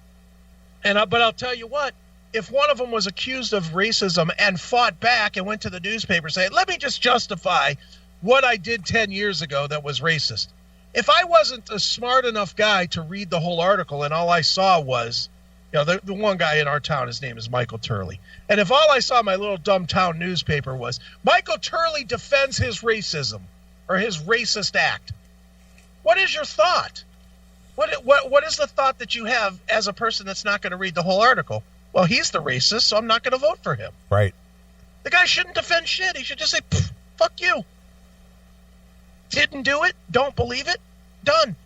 But I'll tell you what, if one of them was accused of racism and fought back and went to the newspaper saying, let me just justify what I did 10 years ago that was racist. If I wasn't a smart enough guy to read the whole article and all I saw was, the one guy in our town, his name is Michael Turley. And if all I saw in my little dumb town newspaper was, Michael Turley defends his racism or his racist act, what is your thought? What is the thought that you have as a person that's not going to read the whole article? Well, he's the racist, so I'm not going to vote for him. Right. The guy shouldn't defend shit. He should just say, fuck you. Didn't do it. Don't believe it. Done.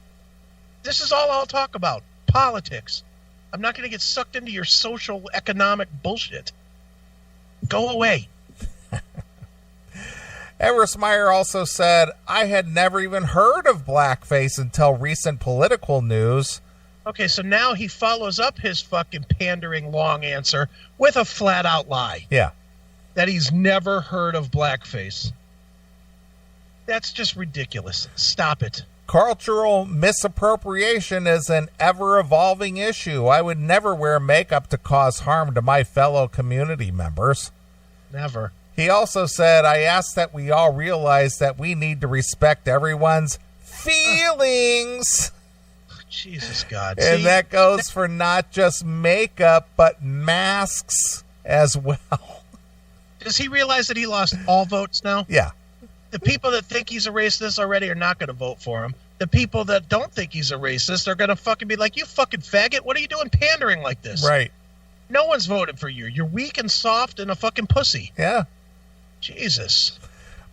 This is all I'll talk about. Politics. I'm not going to get sucked into your social economic bullshit. Go away. Eversmeyer also said, I had never even heard of blackface until recent political news. Okay, so now he follows up his fucking pandering long answer with a flat-out lie. Yeah. That he's never heard of blackface. That's just ridiculous. Stop it. Cultural misappropriation is an ever-evolving issue. I would never wear makeup to cause harm to my fellow community members. Never. He also said, I ask that we all realize that we need to respect everyone's feelings. Jesus God. And that goes for not just makeup, but masks as well. Does he realize that he lost all votes now? Yeah. The people that think he's a racist already are not going to vote for him. The people that don't think he's a racist are going to fucking be like, you fucking faggot, what are you doing pandering like this? Right. No one's voted for you. You're weak and soft and a fucking pussy. Yeah. Jesus.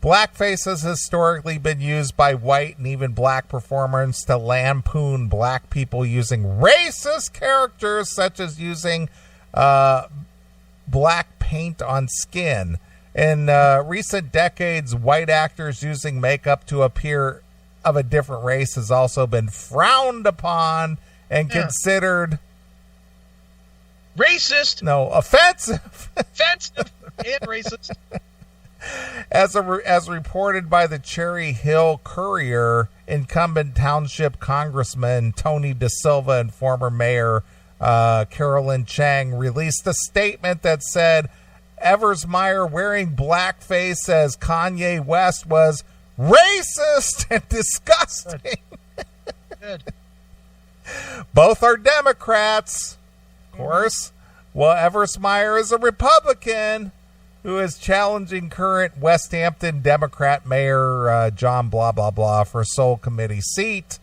Blackface has historically been used by white and even black performers to lampoon black people using racist characters, such as using black paint on skin. In recent decades, white actors using makeup to appear of a different race has also been frowned upon and considered racist. No, offensive. Offensive and racist. As reported by the Cherry Hill Courier, incumbent township congressman Tony De Silva and former mayor Carolyn Chang released a statement that said Eversmeyer wearing blackface as Kanye West was racist and disgusting. Good. Both are Democrats, of course. Well, Eversmeyer is a Republican who is challenging current West Hampton Democrat Mayor John blah, blah, blah for sole committee seat.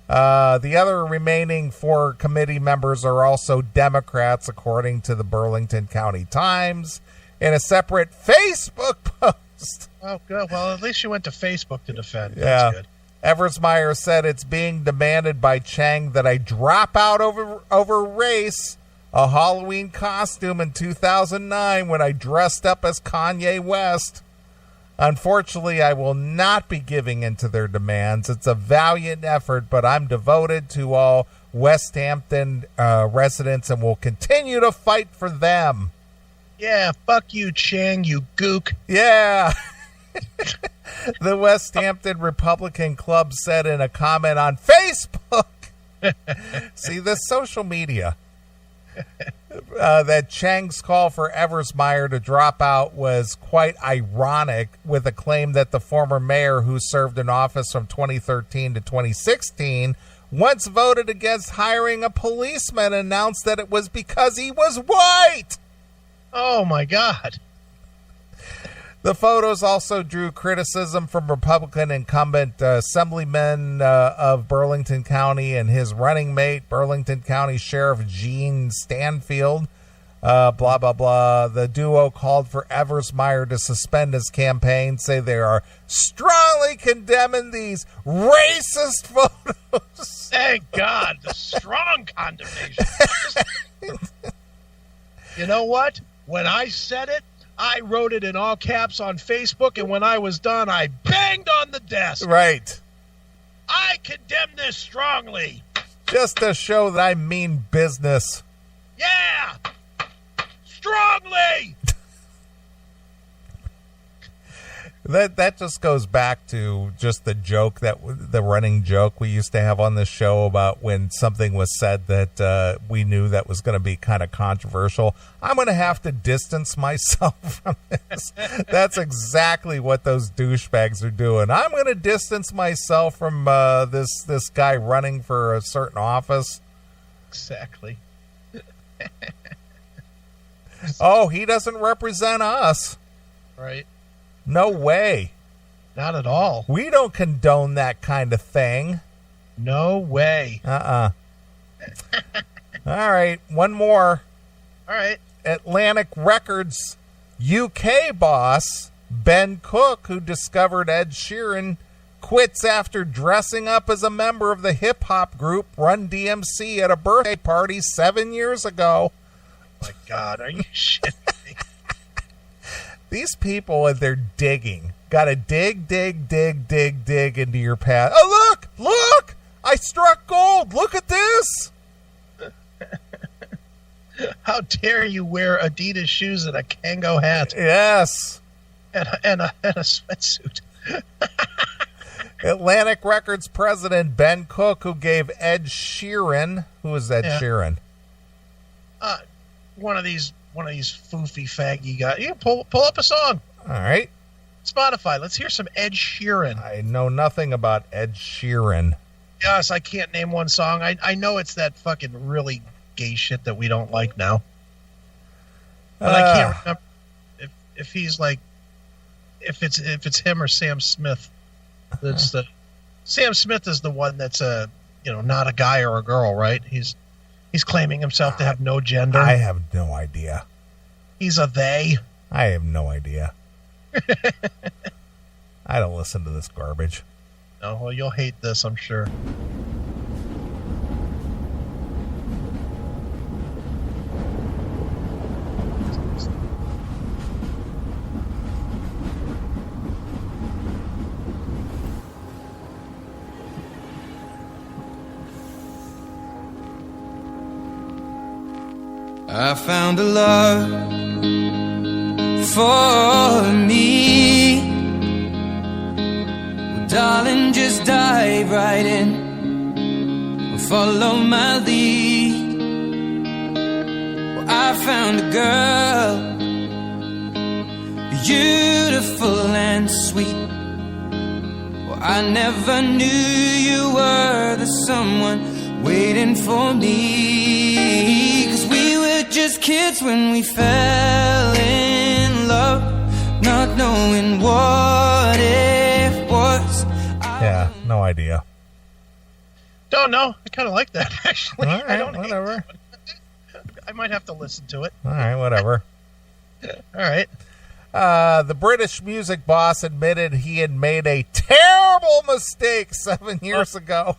The other remaining 4 committee members are also Democrats, according to the Burlington County Times, in a separate Facebook post. Oh, good. Well, at least you went to Facebook to defend. Yeah. That's good. Eversmeyer said, it's being demanded by Chang that I drop out over race, a Halloween costume in 2009 when I dressed up as Kanye West. Unfortunately, I will not be giving in to their demands. It's a valiant effort, but I'm devoted to all West Hampton residents and will continue to fight for them. Yeah, fuck you, Chang, you gook. Yeah. The West Hampton Republican Club said in a comment on Facebook, see, this social media, that Chang's call for Eversmeyer to drop out was quite ironic, with a claim that the former mayor, who served in office from 2013 to 2016, once voted against hiring a policeman, announced that it was because he was white. Oh, my God. The photos also drew criticism from Republican incumbent Assemblyman of Burlington County and his running mate, Burlington County Sheriff Gene Stanfield. blah, blah, blah. The duo called for Eversmeyer to suspend his campaign, say they are strongly condemning these racist photos. Thank God, the strong condemnation. You know what? When I said it, I wrote it in all caps on Facebook, and when I was done, I banged on the desk. Right. I condemn this strongly. Just to show that I mean business. Yeah! Strongly! That just goes back to just the joke, the running joke we used to have on the show about when something was said that we knew that was going to be kind of controversial. I'm going to have to distance myself from this. That's exactly what those douchebags are doing. I'm going to distance myself from this guy running for a certain office. Exactly. Oh, he doesn't represent us. Right. No way. Not at all. We don't condone that kind of thing. No way. All right, one more. All right. Atlantic Records UK boss Ben Cook, who discovered Ed Sheeran, quits after dressing up as a member of the hip-hop group Run DMC at a birthday party 7 years ago. Oh my God, are you shitting me? These people, and they're digging. Got to dig into your past. Oh, look! I struck gold. Look at this. How dare you wear Adidas shoes and a Kango hat? Yes. And a sweatsuit. Atlantic Records president Ben Cook, who gave Ed Sheeran, who is Ed Sheeran? One of these foofy faggy guys. You pull up a song. All right. Spotify. Let's hear some Ed Sheeran. I know nothing about Ed Sheeran. Yes, I can't name one song. I know it's that fucking really gay shit that we don't like now. But I can't remember if he's like if it's him or Sam Smith. That's Sam Smith is the one that's not a guy or a girl, right? He's claiming himself to have no gender. I have no idea. He's a they. I have no idea. I don't listen to this garbage. No, well, you'll hate this, I'm sure. I found a love for me. Well, darling, just dive right in. Follow my lead. Well, I found a girl, beautiful and sweet. Well, I never knew you were the someone waiting for me. 'Cause we were just kids when we fell in love, not knowing what it was. Yeah, no idea. Don't know. I kind of like that, actually. All right, I don't whatever. hate that. I might have to listen to it. All right, whatever. All right. The British music boss admitted he had made a terrible mistake 7 years ago.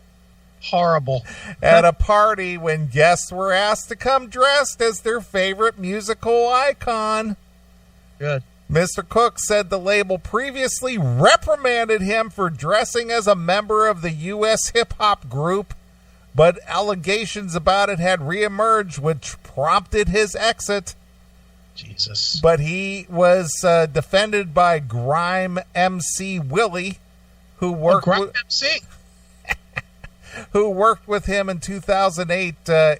Horrible. At a party when guests were asked to come dressed as their favorite musical icon. Good. Mr. Cook said the label previously reprimanded him for dressing as a member of the U.S. hip-hop group, but allegations about it had reemerged, which prompted his exit. Jesus. But he was defended by Grime MC Willie, who worked who worked with him in 2008,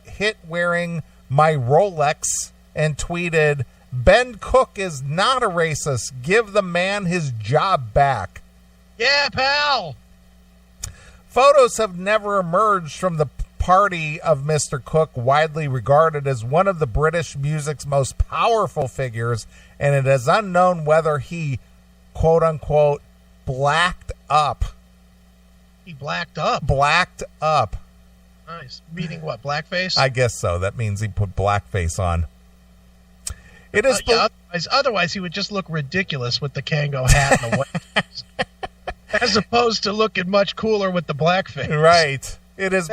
hit wearing my Rolex, and tweeted, "Ben Cook is not a racist. Give the man his job back." Yeah, pal. Photos have never emerged from the party of Mr. Cook, widely regarded as one of the British music's most powerful figures, and it is unknown whether he, quote-unquote, blacked up. He blacked up. Blacked up. Nice. Meaning what, blackface? I guess so. That means he put blackface on. It is otherwise he would just look ridiculous with the Kango hat and the white as opposed to looking much cooler with the blackface. Right. It is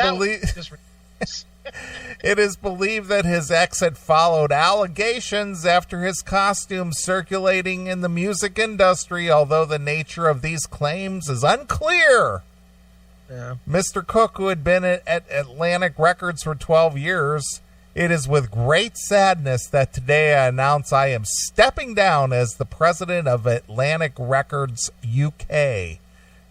It is believed that his ex had followed allegations after his costume circulating in the music industry, although the nature of these claims is unclear. Yeah. Mr. Cook, who had been at Atlantic Records for 12 years, it is with great sadness that today I announce I am stepping down as the president of Atlantic Records UK.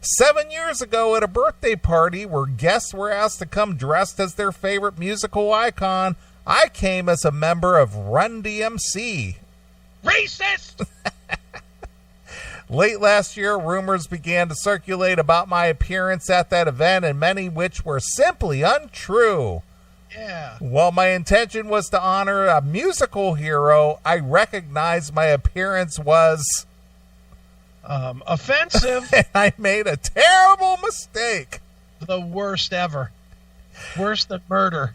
7 years ago at a birthday party where guests were asked to come dressed as their favorite musical icon, I came as a member of Run DMC. Racist! Late last year, rumors began to circulate about my appearance at that event, and many which were simply untrue. Yeah. While my intention was to honor a musical hero, I recognized my appearance was offensive. I made a terrible mistake. The worst ever. Worse than murder.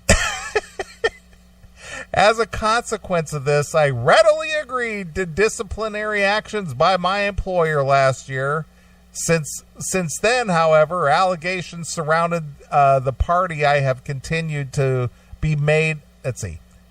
As a consequence of this, I readily agreed to disciplinary actions by my employer last year. Since then, however, allegations surrounded the party I have continued to be made.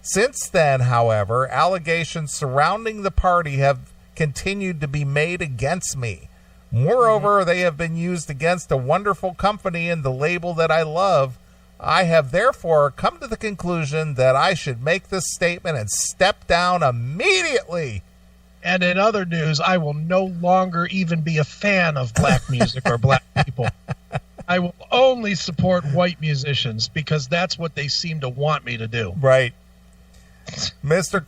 Since then, however, allegations surrounding the party have continued to be made against me. Moreover, they have been used against a wonderful company and the label that I love. I have therefore come to the conclusion that I should make this statement and step down immediately. And in other news, I will no longer even be a fan of black music or black people. I will only support white musicians because that's what they seem to want me to do. Right. Mr.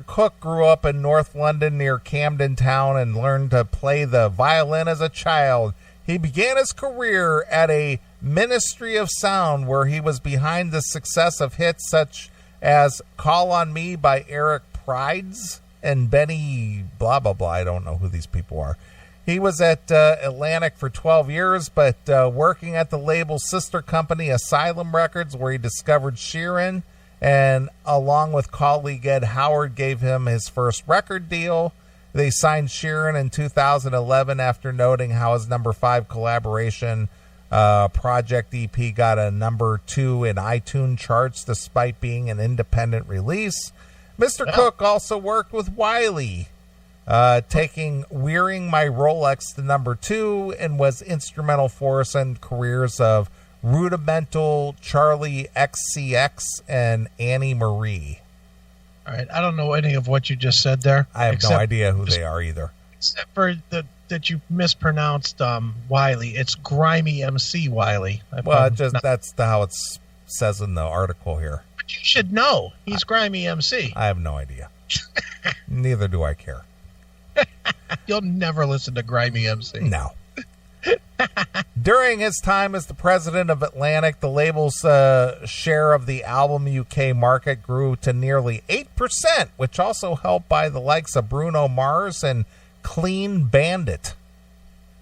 Cook grew up in North London near Camden Town and learned to play the violin as a child. He began his career at a Ministry of Sound where he was behind the success of hits such as Call on Me by Eric Prydz and Benny blah, blah, blah. I don't know who these people are. He was at Atlantic for 12 years, but working at the label's sister company, Asylum Records, where he discovered Sheeran, and along with colleague Ed Howard, gave him his first record deal. They signed Sheeran in 2011 after noting how his number 5 collaboration Project EP got a number 2 in iTunes charts despite being an independent release. Mr. Cook also worked with Wiley, taking Wearing My Rolex to number 2, and was instrumental force in careers of Rudimental, Charlie XCX, and Annie Marie. All right, I don't know any of what you just said there. I have no idea who they are either. Except for that you mispronounced Wiley. It's Grimy MC Wiley. Well, that's how it says in the article here. But you should know. He's Grimy MC. I have no idea. Neither do I care. You'll never listen to Grimy MC. No. During his time as the president of Atlantic, the label's share of the album UK market grew to nearly 8%, which also helped by the likes of Bruno Mars and Clean Bandit.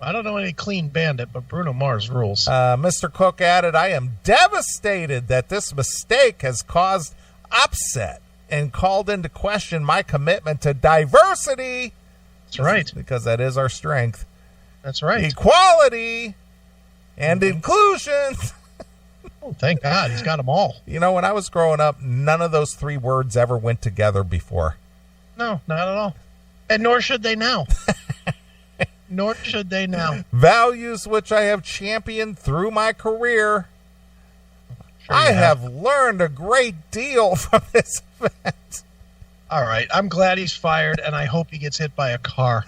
I don't know any Clean Bandit, but Bruno Mars rules. Mr. Cook added, I am devastated that this mistake has caused upset and called into question my commitment to diversity. That's right. Because that is our strength. That's right. Equality and inclusion. Oh, thank God. He's got them all. You know, when I was growing up, none of those 3 words ever went together before. No, not at all. And nor should they now. Nor should they now. Values which I have championed through my career. Sure I have learned a great deal from this event. All right. I'm glad he's fired, and I hope he gets hit by a car.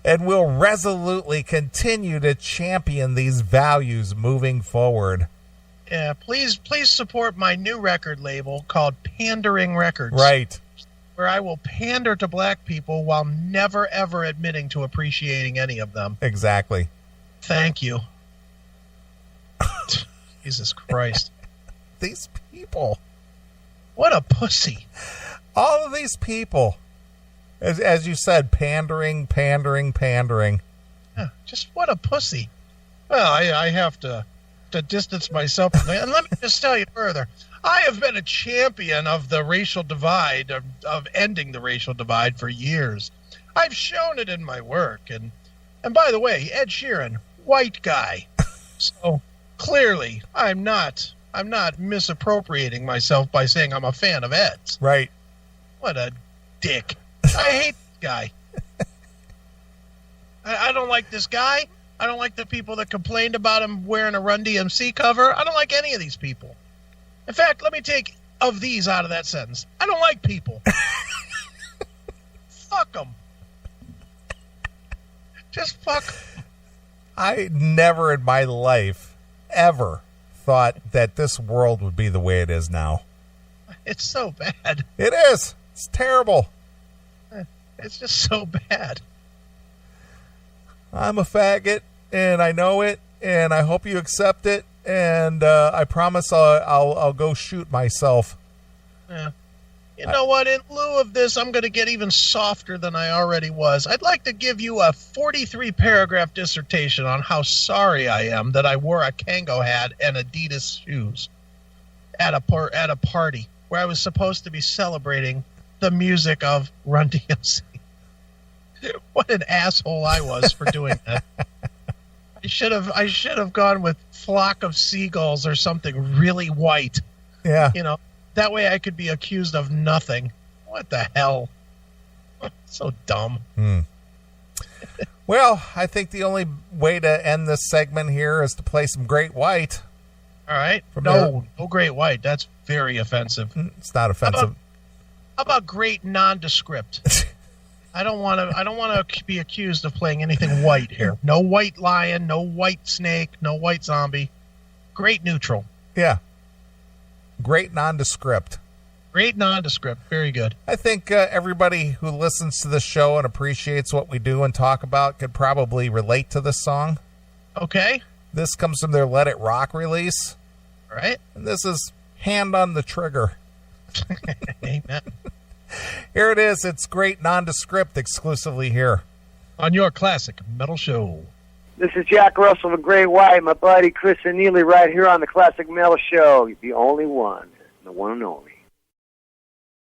And will resolutely continue to champion these values moving forward. Yeah, please support my new record label called Pandering Records. Right. Where I will pander to black people while never, ever admitting to appreciating any of them. Exactly. Thank you. Jesus Christ. These people. What a pussy. All of these people, as you said, pandering. Yeah, just what a pussy. Well, I have to distance myself from that. And let me just tell you further. I have been a champion of the racial divide, of ending the racial divide for years. I've shown it in my work. And by the way, Ed Sheeran, white guy. So clearly I'm not misappropriating myself by saying I'm a fan of Ed's. Right. What a dick. I hate this guy. I don't like this guy. I don't like the people that complained about him wearing a Run DMC cover. I don't like any of these people. In fact, let me take "of these" out of that sentence. I don't like people. Fuck them. Just fuck 'em. I never in my life ever thought that this world would be the way it is now. It's so bad. It is. It's terrible. It's just so bad. I'm a faggot, and I know it, and I hope you accept it, and I promise I'll go shoot myself. Yeah. You know what? In lieu of this, I'm going to get even softer than I already was. I'd like to give you a 43-paragraph dissertation on how sorry I am that I wore a Kango hat and Adidas shoes at a party where I was supposed to be celebrating the music of Run DMC. What an asshole I was for doing that. I should have gone with Flock of Seagulls or something really white. Yeah. You know, that way I could be accused of nothing. What the hell? So dumb. Well, I think the only way to end this segment here is to play some Great White. All right. No Great White. That's very offensive. It's not offensive. How about Great Nondescript? I don't want to be accused of playing anything white here. No white lion, no white snake, no white zombie. Great neutral. Yeah. Great Nondescript. Great Nondescript. Very good. I think everybody who listens to the show and appreciates what we do and talk about could probably relate to this song. Okay. This comes from their Let It Rock release. All right. And this is Hand on the Trigger. Amen. Here it is. It's Great Nondescript exclusively here on your Classic Metal Show. This is Jack Russell of Great White, my buddy Chris and Neeley right here on the Classic Metal Show. The only one, the one and only.